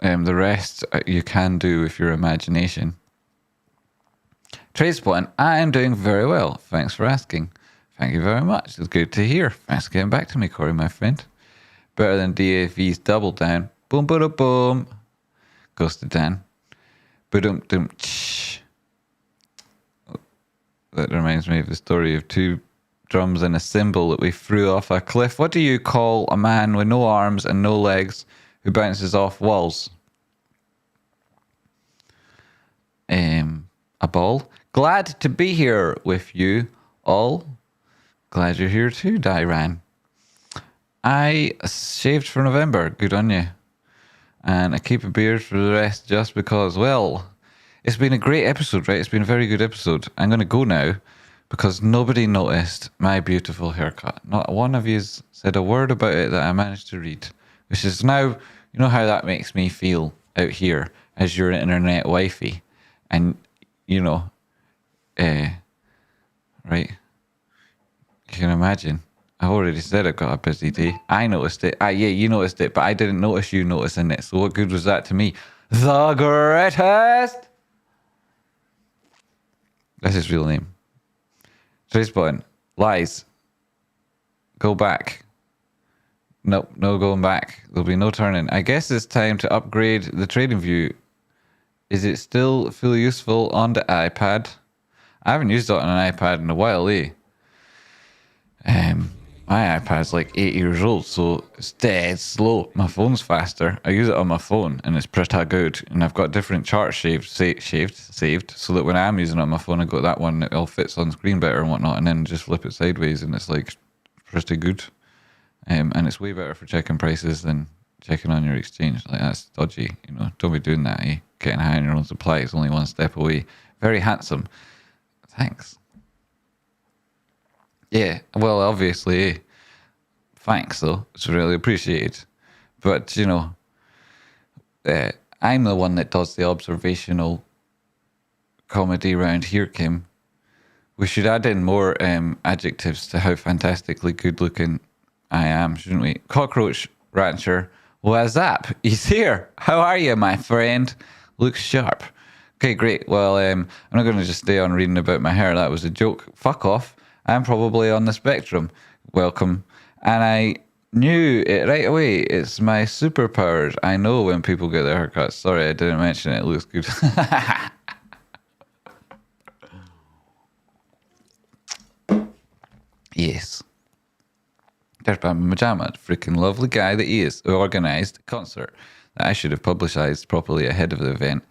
S1: The rest you can do with your imagination. Tradespotting, I am doing very well. Thanks for asking. Thank you very much. It's good to hear. Thanks for getting back to me, Corey, my friend. Better than DAV's double down. Boom, boom, boom. Ghosted Dan. Boom, boom, ch. That reminds me of the story of two drums and a cymbal that we threw off a cliff. What do you call a man with no arms and no legs who bounces off walls? a ball. Glad to be here with you all. Glad you're here too, Dairan. I shaved for November. Good on you. And I keep a beard for the rest just because, well, it's been a great episode, right? It's been a very good episode. I'm going to go now because nobody noticed my beautiful haircut. Not one of you said a word about it that I managed to read, which is now, you know how that makes me feel out here as your internet wifey. And, you know, right? You can imagine. I already said I've got a busy day. I noticed it. Yeah, you noticed it, but I didn't notice you noticing it. So what good was that to me? The greatest! That's his real name. Tradespotting. Lies. Go back. Nope, no going back. There'll be no turning. I guess it's time to upgrade the trading view. Is it still fully useful on the iPad? I haven't used it on an iPad in a while, eh? My iPad's like 8 years old, so it's dead slow. My phone's faster. I use it on my phone, and it's pretty good. And I've got different charts saved, so that when I'm using it on my phone, I got that one that all fits on screen better and whatnot, and then just flip it sideways, and it's like pretty good. And it's way better for checking prices than checking on your exchange. Like, that's dodgy, you know. Don't be doing that, eh? Getting high on your own supply is only one step away. Very handsome. Thanks. Yeah, well, obviously, thanks, though. It's really appreciated. But, you know, I'm the one that does the observational comedy around here, Kim. We should add in more adjectives to how fantastically good-looking I am, shouldn't we? Cockroach Rancher, what's up? He's here. How are you, my friend? Looks sharp. Okay, great. Well, I'm not going to just stay on reading about my hair. That was a joke. Fuck off. I'm probably on the spectrum. Welcome. And I knew it right away. It's my superpowers. I know when people get their haircuts. Sorry, I didn't mention it. It looks good. Yes. There's Bama Majama, freaking lovely guy that he is, who organised a concert that I should have publicised properly ahead of the event.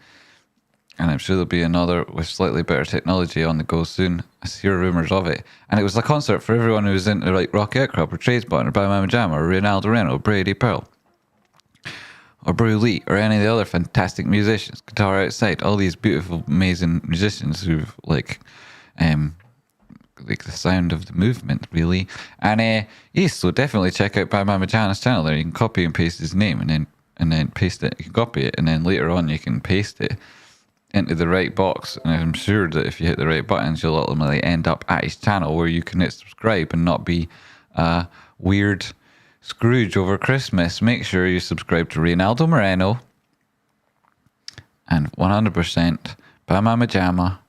S1: And I'm sure there'll be another with slightly better technology on the go soon. I hear rumours of it. And it was a concert for everyone who was into like Rocky Outcrop or Tradespotting or Bama Majama or Ronaldo Reno or Brady Pearl or Brew Lee or any of the other fantastic musicians. Guitar Outside, all these beautiful, amazing musicians who've like the sound of the movement, really. And yes, so definitely check out Bama Majana's channel there. You can copy and paste his name and then paste it. You can copy it and then later on you can paste it into the right box, and I'm sure that if you hit the right buttons, you'll ultimately end up at his channel where you can hit subscribe and not be a weird Scrooge over Christmas. Make sure you subscribe to Ronaldo Moreno and 100% Bama Majama,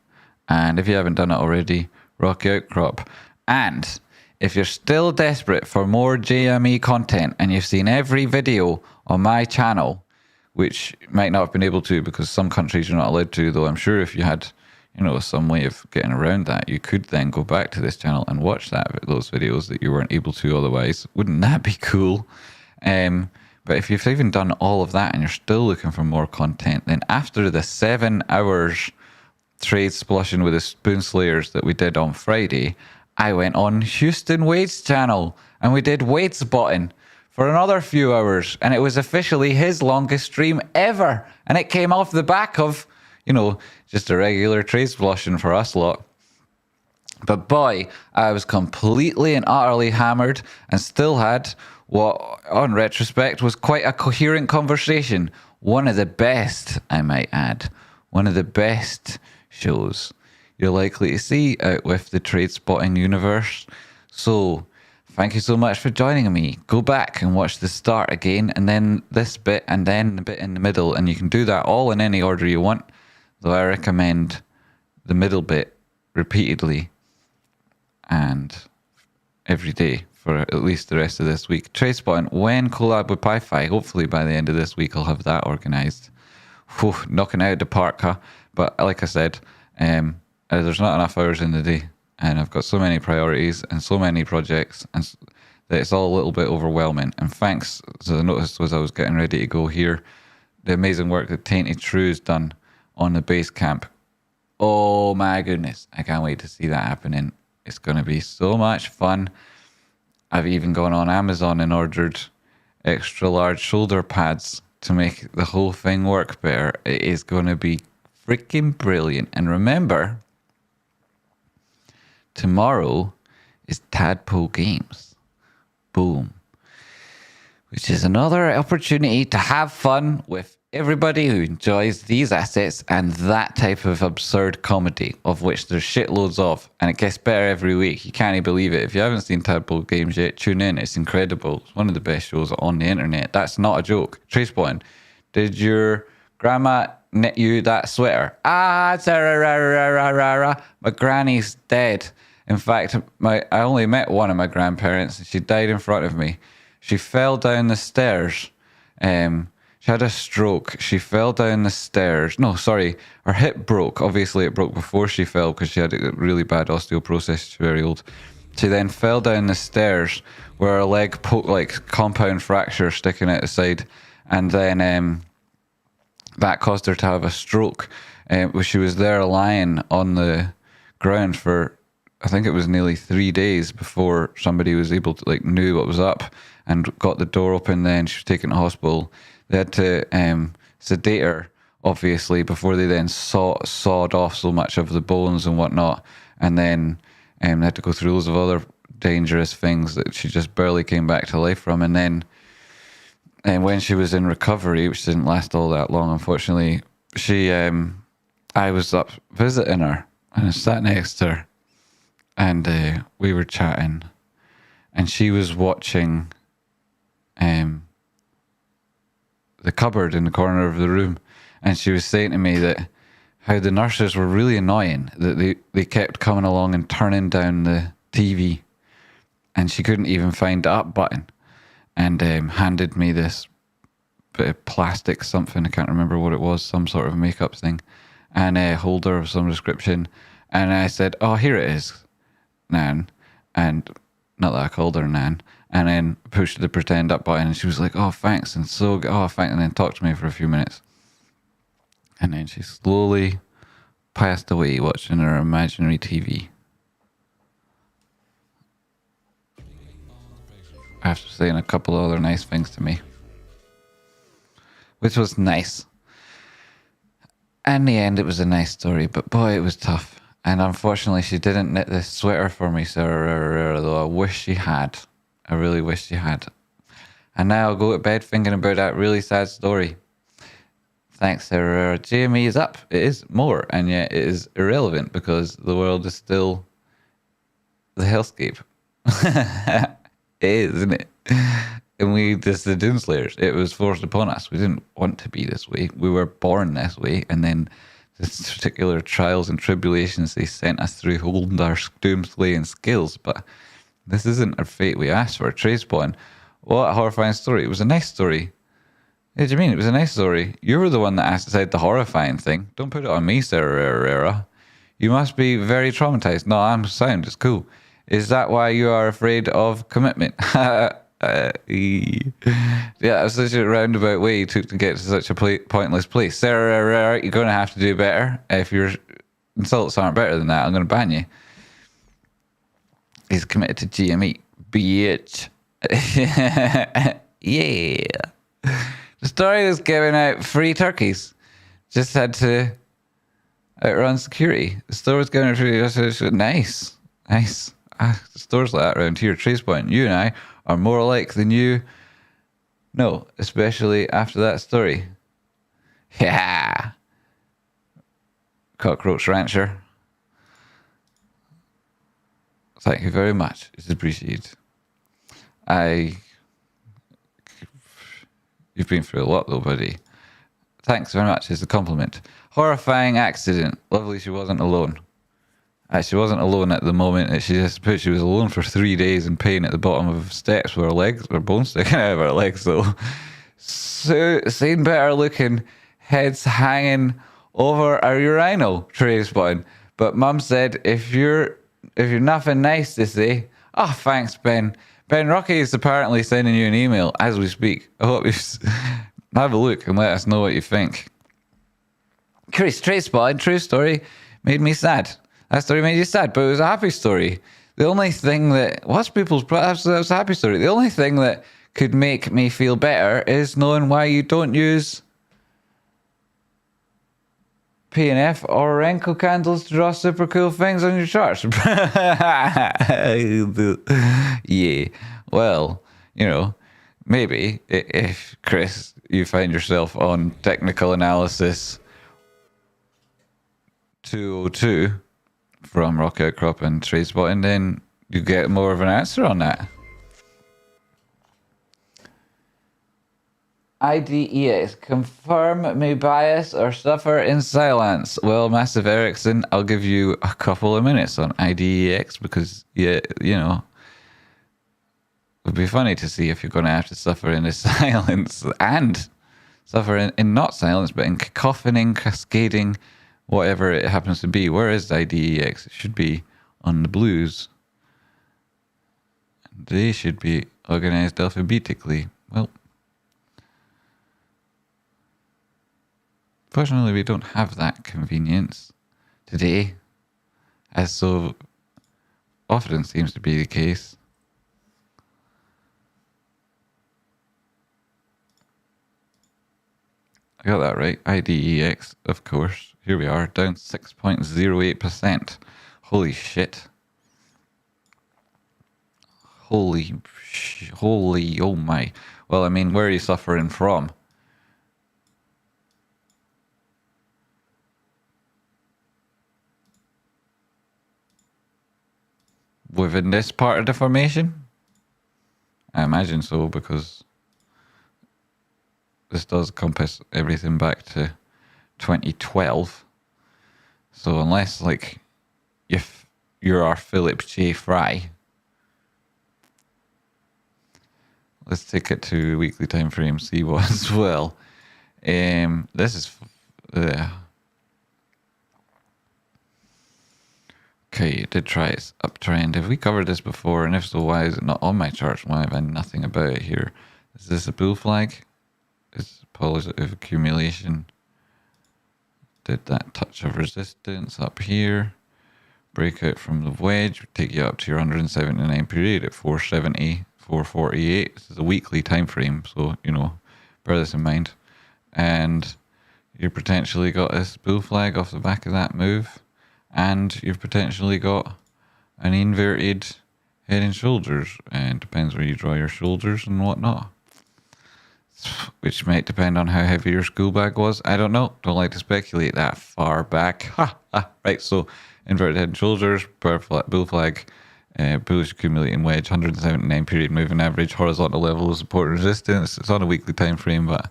S1: and if you haven't done it already, Rocky Outcrop. And if you're still desperate for more GME content and you've seen every video on my channel, which you might not have been able to because some countries you're not allowed to, though I'm sure if you had, you know, some way of getting around that, you could then go back to this channel and watch those videos that you weren't able to otherwise. Wouldn't that be cool? But if you've even done all of that and you're still looking for more content, then after the 7 hours trade splushing with the spoon slayers that we did on Friday, I went on Houston Wade's channel and we did Wade spotting for another few hours, and it was officially his longest stream ever. And it came off the back of, you know, just a regular trade splushing for us lot. But boy, I was completely and utterly hammered and still had what, on retrospect, was quite a coherent conversation. One of the best, I might add. One of the best shows you're likely to see out with the trade spotting universe. So thank you so much for joining me. Go back and watch the start again, and then this bit, and then the bit in the middle, and you can do that all in any order you want, though I recommend the middle bit repeatedly and every day for at least the rest of this week. Tradespotting, when collab with Pi-Fi, hopefully by the end of this week I'll have that organised. Knocking out the park, huh? But like I said, there's not enough hours in the day, and I've got so many priorities and so many projects, and that it's all a little bit overwhelming. And thanks, as I noticed as I was getting ready to go here, the amazing work that Tainted True's done on the base camp Oh my goodness. I can't wait to see that happening. It's going to be so much fun. I've even gone on Amazon and ordered extra large shoulder pads to make the whole thing work better. It is going to be freaking brilliant. And remember, tomorrow is Tadpole Games. Boom. Which is another opportunity to have fun with everybody who enjoys these assets and that type of absurd comedy, of which there's shitloads of, and it gets better every week. You can't even believe it. If you haven't seen Tadpole Games yet, tune in. It's incredible. It's one of the best shows on the internet. That's not a joke. Tradespotting. Did your grandma knit you that sweater? My granny's dead. In fact, I only met one of my grandparents, and she died in front of me. She fell down the stairs. She had a stroke. She fell down the stairs. No, sorry. Her hip broke. Obviously, it broke before she fell because she had a really bad osteoporosis. She's very old. She then fell down the stairs where her leg poked like compound fracture sticking out the side. And then that caused her to have a stroke. She was there lying on the ground for, I think it was nearly 3 days before somebody was able to, like, knew what was up and got the door open. Then she was taken to hospital. They had to sedate her, obviously, before they then sawed off so much of the bones and whatnot. And then they had to go through loads of other dangerous things that she just barely came back to life from. And then when she was in recovery, which didn't last all that long, unfortunately, I was up visiting her and I sat next to her and we were chatting and she was watching the cupboard in the corner of the room, and she was saying to me that how the nurses were really annoying, that they kept coming along and turning down the TV and she couldn't even find the up button, and handed me this bit of plastic something, I can't remember what it was, some sort of makeup thing, and a holder of some description, and I said, oh, here it is, Nan, and not that I called her Nan, and then pushed the pretend up button, and she was like, oh, thanks, and thanks, and then talked to me for a few minutes. And then she slowly passed away watching her imaginary TV. After saying a couple of other nice things to me. Which was nice. In the end, it was a nice story, but boy, it was tough. And unfortunately, she didn't knit this sweater for me, Sarah, though I wish she had. I really wish she had. And now I'll go to bed thinking about that really sad story. Thanks, Sarah. GME is up. It is more, and yet it is irrelevant because the world is still the hellscape. It is, isn't it? And we just the Doomslayers. It was forced upon us. We didn't want to be this way. We were born this way, and then this particular trials and tribulations they sent us through holding our doomslaying skills. But this isn't our fate we asked for. Tradespotting. What a horrifying story. It was a nice story. What do you mean? It was a nice story. You were the one that said the horrifying thing. Don't put it on me, Sarah. You must be very traumatized. No, I'm sound. It's cool. Is that why you are afraid of commitment? Yeah, it's such a roundabout way you took to get to such a pointless place. Sarah, you're going to have to do better. If your insults aren't better than that, I'm going to ban you. He's committed to GME. Bitch. Yeah. The story was giving out free turkeys. Just had to outrun security. The store was giving out free. Nice. The stores like that around here. Tradespotting. You and I are more alike than you. No, especially after that story. Yeah. Cockroach Rancher. Thank you very much. It's appreciated. You've been through a lot though, buddy. Thanks very much. It's a compliment. Horrifying accident. Lovely she wasn't alone. She wasn't alone at the moment that she just put. She was alone for 3 days in pain at the bottom of steps with her bones sticking out of her legs though. So, seen better looking, heads hanging over a urinal, Tradespotting. But Mum said, if you're nothing nice to say, oh, thanks, Ben. Ben Rocky is apparently sending you an email as we speak. I hope you have a look and let us know what you think. Chris, Tradespotting, true story. made me sad. That story made you sad, but it was a happy story. The only thing that what's people's that's a happy story. The only thing that could make me feel better is knowing why you don't use P&F or Renko candles to draw super cool things on your charts. Yeah. Well, you know, maybe if Chris, you find yourself on Technical Analysis 202 from Rocket Outcrop and Tradespotting, then you get more of an answer on that. IDEX, confirm me bias or suffer in silence. Well, Massive Ericsson, I'll give you a couple of minutes on IDEX because, yeah, you know, it would be funny to see if you're going to have to suffer in silence and suffer in not silence, but in cacophony, cascading, whatever it happens to be. Where is IDEX? It should be on the blues. They should be organized alphabetically. Well, fortunately, we don't have that convenience today, as so often seems to be the case. I got that right. IDEX, of course. Here we are, down 6.08%. Holy shit. Holy, oh my. Well, I mean, where are you suffering from? Within this part of the formation? I imagine so, because this does compass everything back to 2012. So unless, like, if you're our Philip J. Fry, let's take it to weekly time frame, see what as well. This is okay, it did try its uptrend. Have we covered this before? And if so, why is it not on my charts? Why have I nothing about it here? Is this a bull flag? It's positive accumulation. Did that touch of resistance up here. Breakout from the wedge would take you up to your 179 period at 470, 448. This is a weekly time frame, so, you know, bear this in mind. And you potentially got this bull flag off the back of that move. And you've potentially got an inverted head and shoulders. And depends where you draw your shoulders and whatnot. Which might depend on how heavy your school bag was. I don't know. Don't like to speculate that far back. Right, so inverted head and shoulders, bull flag, bullish accumulating wedge, 179 period moving average, horizontal level of support and resistance. It's on a weekly time frame, but,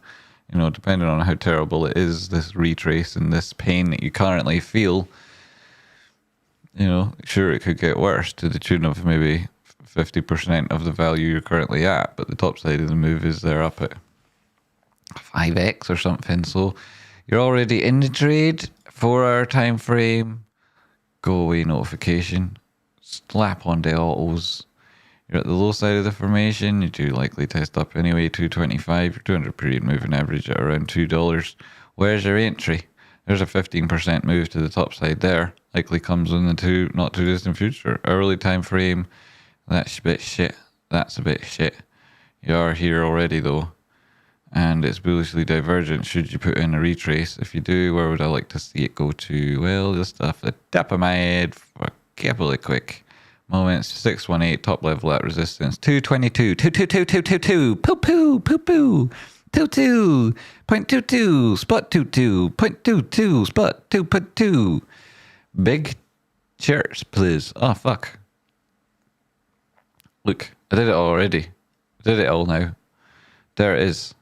S1: you know, depending on how terrible it is, this retrace and this pain that you currently feel, you know, sure, it could get worse to the tune of maybe 50% of the value you're currently at, but the top side of the move is they're up at 5x or something. So you're already in the trade, 4-hour time frame, go away notification, slap on the autos. You're at the low side of the formation, you do likely test up anyway, 225, your 200 period moving average at around $2. Where's your entry? There's a 15% move to the top side there. Likely comes in the not too distant future. Early time frame, that's a bit shit. That's a bit shit. You are here already though. And it's bullishly divergent should you put in a retrace. If you do, where would I like to see it go to? Well, just off the top of my head for a couple of quick moments. 618, top level at resistance. 222, 222, 222, poo poo, poo poo. 22, 0.22, spot 22, 0.22, spot 2.2. Big charts, please. Oh, fuck. Look, I did it already. I did it all now. There it is.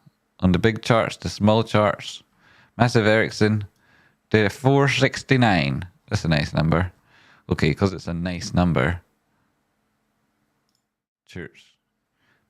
S1: On the big charts, the small charts. Massive Ericsson did a 469. That's a nice number. Okay, because it's a nice number. Cheers.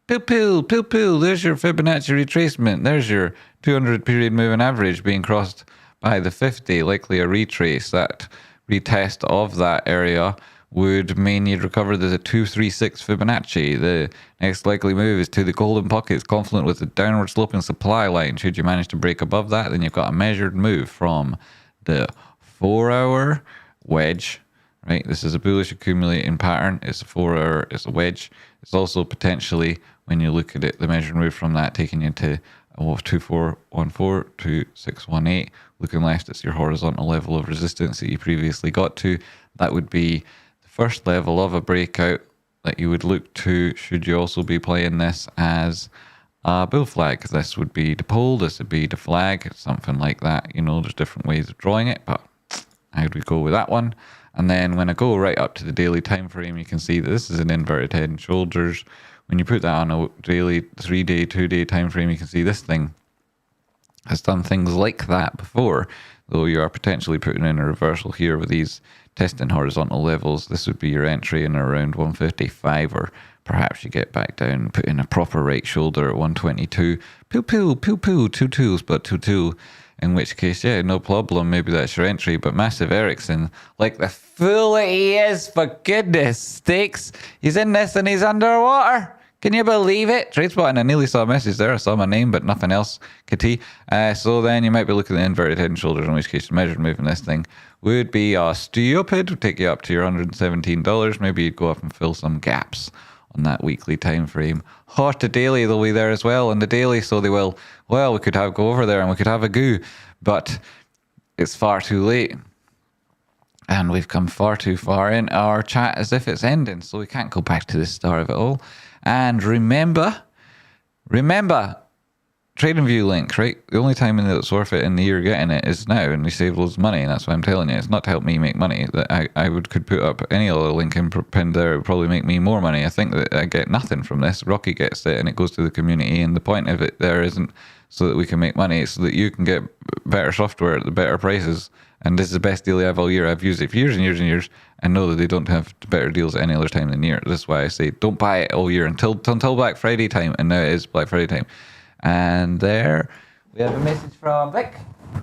S1: Poo poo. There's your Fibonacci retracement. There's your 200 period moving average being crossed by the 50. Likely a retrace. That retest of that area would mean you'd recover the 236 Fibonacci. The next likely move is to the golden pockets, confluent with the downward sloping supply line. Should you manage to break above that, then you've got a measured move from the 4-hour wedge, right? This is a bullish accumulating pattern. It's a 4 hour, it's a wedge. It's also potentially, when you look at it, the measuring move from that taking you to 2414 to 618. Looking left, it's your horizontal level of resistance that you previously got to. That would be the first level of a breakout that you would look to should you also be playing this as a bull flag. This would be the pole, this would be the flag, something like that. You know, there's different ways of drawing it, but I would go with that one. And then when I go right up to the daily time frame, you can see that this is an inverted head and shoulders. When you put that on a daily 3-day, 2-day time frame, you can see this thing has done things like that before, though you are potentially putting in a reversal here with these testing horizontal levels. This would be your entry in around 155, or perhaps you get back down, put in a proper right shoulder at 122. Two twos, but 2-2. In which case, yeah, no problem. Maybe that's your entry. But massive Ericsson, like the fool that he is, for goodness sakes, he's in this and he's underwater. Can you believe it? Tradespotting, I nearly saw a message there. I saw my name, but nothing else. Kitty. So then you might be looking at the inverted head and shoulders, in which case the measured move in this thing would be stupid. Would take you up to your $117. Maybe you'd go up and fill some gaps on that weekly time frame. The daily, they'll be there as well on the daily, so they will. Well, we could go over there and we could have a go, but it's far too late. And we've come far too far in our chat as if it's ending, so we can't go back to the start of it all. And remember, TradingView link, right? The only time it's worth it in the year getting it is now, and we save loads of money, and that's why I'm telling you. It's not to help me make money. That I could put up any other link and pinned there. It would probably make me more money. I think that I get nothing from this. Rocky gets it, and it goes to the community, and the point of it there isn't so that we can make money. It's so that you can get better software at the better prices. And this is the best deal I have all year. I've used it for years and years and years, and know that they don't have better deals at any other time than year. That's why I say don't buy it all year until Black Friday time, and now it is Black Friday time. And there we have a message from Vic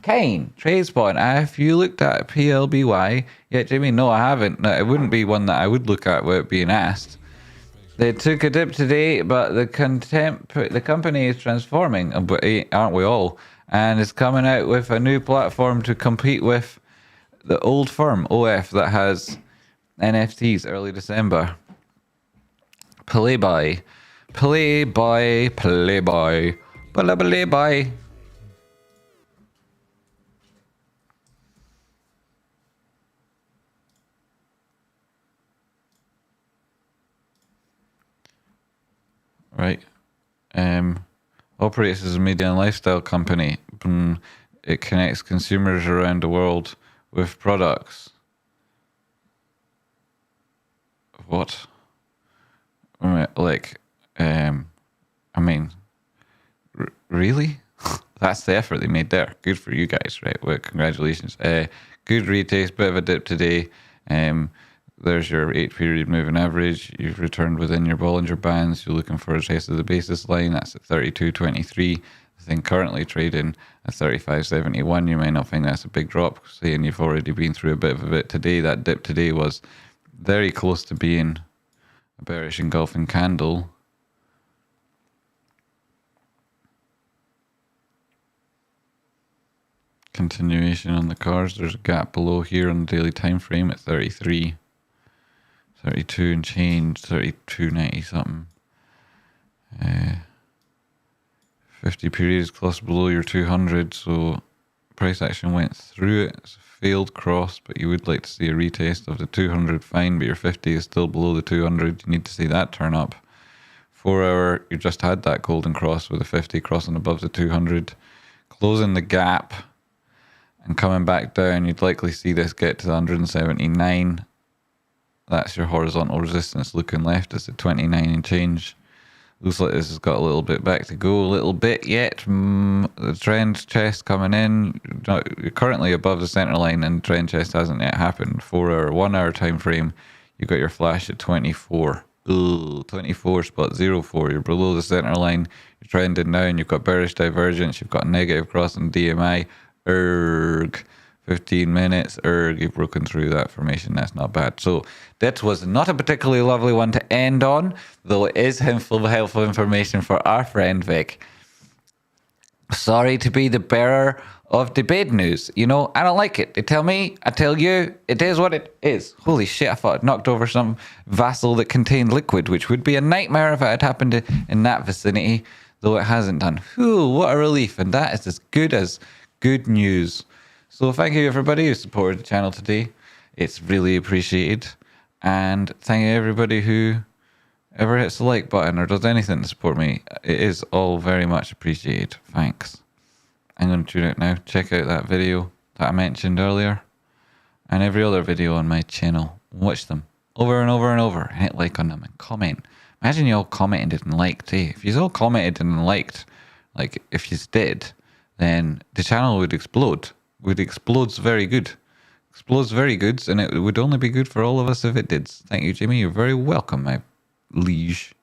S1: Kane, Tradespotting. If you looked at PLBY, yeah, Jimmy, no, I haven't. No, it wouldn't be one that I would look at without being asked. They took a dip today, but the company is transforming, aren't we all? And it's coming out with a new platform to compete with the old firm, OF, that has NFTs early December. Playboy. Right. Operates as a media and lifestyle company. It connects consumers around the world with products. What? Like, I mean, really? That's the effort they made there. Good for you guys, right? Well, congratulations. Good retest, bit of a dip today. There's your 8-period moving average. You've returned within your Bollinger Bands. You're looking for a test of the basis line. That's at 32.23. I think currently trading at 35.71. You may not think that's a big drop, saying you've already been through a bit of a bit today. That dip today was very close to being a bearish engulfing candle. Continuation on the Khors. There's a gap below here on the daily time frame at 33. 32 and change, 32.90 something. 50 periods close below your 200, so price action went through it. It's a failed cross, but you would like to see a retest of the 200, fine, but your 50 is still below the 200. You need to see that turn up. 4 hour, you just had that golden cross with the 50 crossing above the 200. Closing the gap and coming back down, you'd likely see this get to the 179. That's your horizontal resistance. Looking left, it's at 29 and change. Looks like this has got a little bit back to go. A little bit yet. The trend chest coming in. You're currently above the center line, and trend chest hasn't yet happened. 4 hour, 1 hour time frame. You got your flash at 24. 24.04. You're below the center line. You're trending down. You've got bearish divergence. You've got negative crossing DMI. 15 minutes, you've broken through that formation. That's not bad. So that was not a particularly lovely one to end on, though it is helpful information for our friend Vic. Sorry to be the bearer of the bad news. You know, I don't like it. They tell me, I tell you, it is what it is. Holy shit, I thought I'd knocked over some vessel that contained liquid, which would be a nightmare if it had happened in that vicinity, though it hasn't done. Whew, what a relief. And that is as good as good news. So thank you everybody who supported the channel today. It's really appreciated. And thank you everybody who ever hits the like button or does anything to support me. It is all very much appreciated. Thanks. I'm going to tune out now. Check out that video that I mentioned earlier and every other video on my channel. Watch them over and over and over and hit like on them and comment. Imagine you all commented and liked, eh? If you all commented and liked, like if you did, then the channel would explode. Would explodes very good. Explodes very good, and it would only be good for all of us if it did. Thank you, Jimmy. You're very welcome, my liege.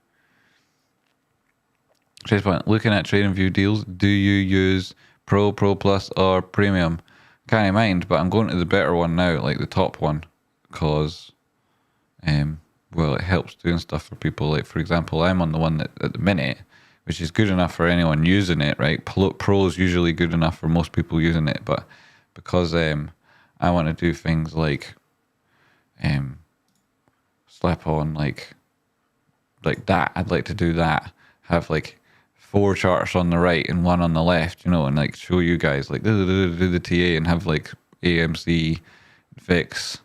S1: Tradespotting. Looking at trade and view deals, do you use Pro Plus, or Premium? Can't mind, but I'm going to the better one now, like the top one, because, well, it helps doing stuff for people. Like, for example, I'm on the one that at the minute, which is good enough for anyone using it, right? Pro is usually good enough for most people using it, but because I want to do things like slap on like that. I'd like to do that. Have like 4 charts on the right and 1 on the left, you know, and like show you guys like do the TA and have like AMC, VIX,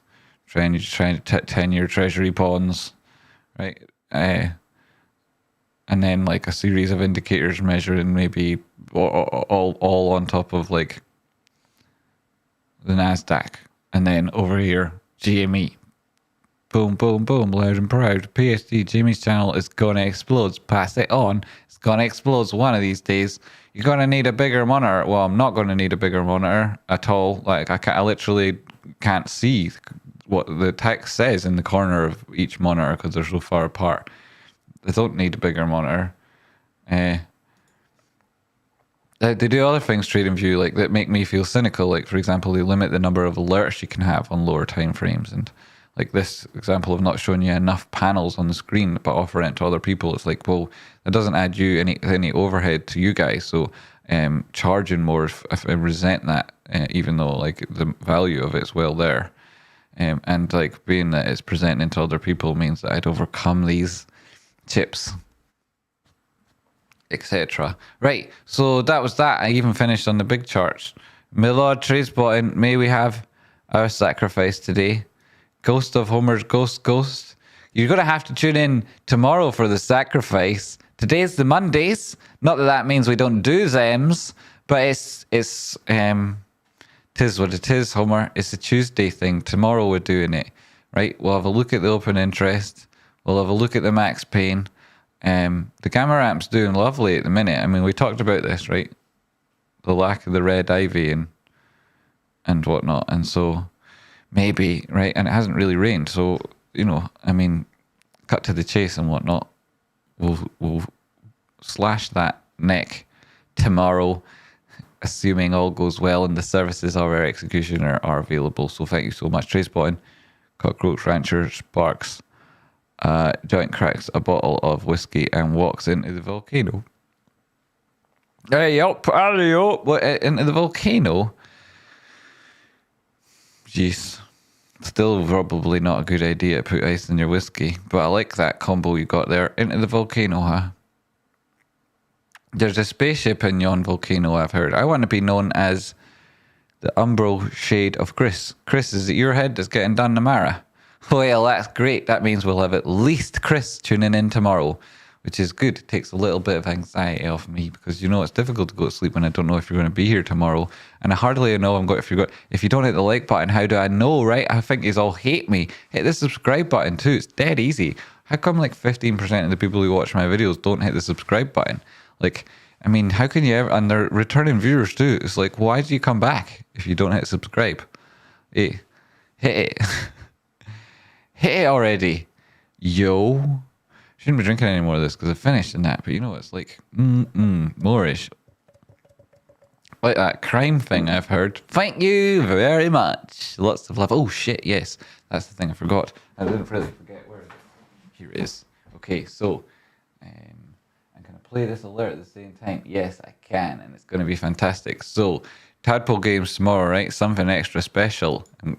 S1: trying to 10-year treasury bonds, right? And then like a series of indicators measuring maybe all on top of like the NASDAQ. And then over here, GME. Boom, boom, boom, loud and proud. PhD, Jimmy's channel is gonna explode. Pass it on. It's gonna explode one of these days. You're gonna need a bigger monitor. Well, I'm not gonna need a bigger monitor at all. Like I literally can't see what the text says in the corner of each monitor because they're so far apart. I don't need a bigger monitor. They do other things, TradingView, like that make me feel cynical. Like, for example, they limit the number of alerts you can have on lower time frames. And like this example of not showing you enough panels on the screen, but offering it to other people. It's like, well, it doesn't add you any overhead to you guys. So charging more, if I resent that, even though like the value of it's well there. And like being that it's presenting to other people means that I'd overcome these chips, etc. Right, so that was that. I even finished on the big charts. My Lord Tradespotting, may we have our sacrifice today. Ghost of Homer's Ghost. You're going to have to tune in tomorrow for the sacrifice. Today's the Mondays. Not that that means we don't do thems, but it's tis what it is, Homer. It's a Tuesday thing. Tomorrow we're doing it, right? We'll have a look at the open interest. We'll have a look at the max pain. The gamma ramp's doing lovely at the minute. I mean, we talked about this, right? The lack of the red ivy and whatnot. And so maybe, right? And it hasn't really rained. So, you know, I mean, cut to the chase and whatnot. We'll slash that neck tomorrow, assuming all goes well and the services of our execution are available. So thank you so much. Tradespotting, Cockroach Rancher, Sparks. Joint cracks a bottle of whiskey and walks into the volcano. Hey, up, what, into the volcano? Jeez. Still probably not a good idea to put ice in your whiskey, but I like that combo you got there. Into the volcano, huh? There's a spaceship in yon volcano, I've heard. I want to be known as the umbral shade of Chris. Chris, is it your head that's getting done tomorrow? Well, that's great. That means we'll have at least Chris tuning in tomorrow, which is good. It takes a little bit of anxiety off me because, you know, it's difficult to go to sleep when I don't know if you're going to be here tomorrow. And I hardly know if you don't hit the like button, how do I know, right? I think you all hate me. Hit the subscribe button too. It's dead easy. How come like 15% of the people who watch my videos don't hit the subscribe button? Like, I mean, how can you ever, and they're returning viewers too. It's like, why do you come back if you don't hit subscribe? Hey, hit it. Hit it already. Yo. Shouldn't be drinking any more of this because I finished in that. But you know, it's like, moreish. Like that crime thing I've heard. Thank you very much. Lots of love. Oh, shit, yes. That's the thing I forgot. I didn't really forget where. Here it is. Okay, so I'm going to play this alert at the same time. Yes, I can. And it's going to be fantastic. So Tadpole games tomorrow, right? Something extra special. And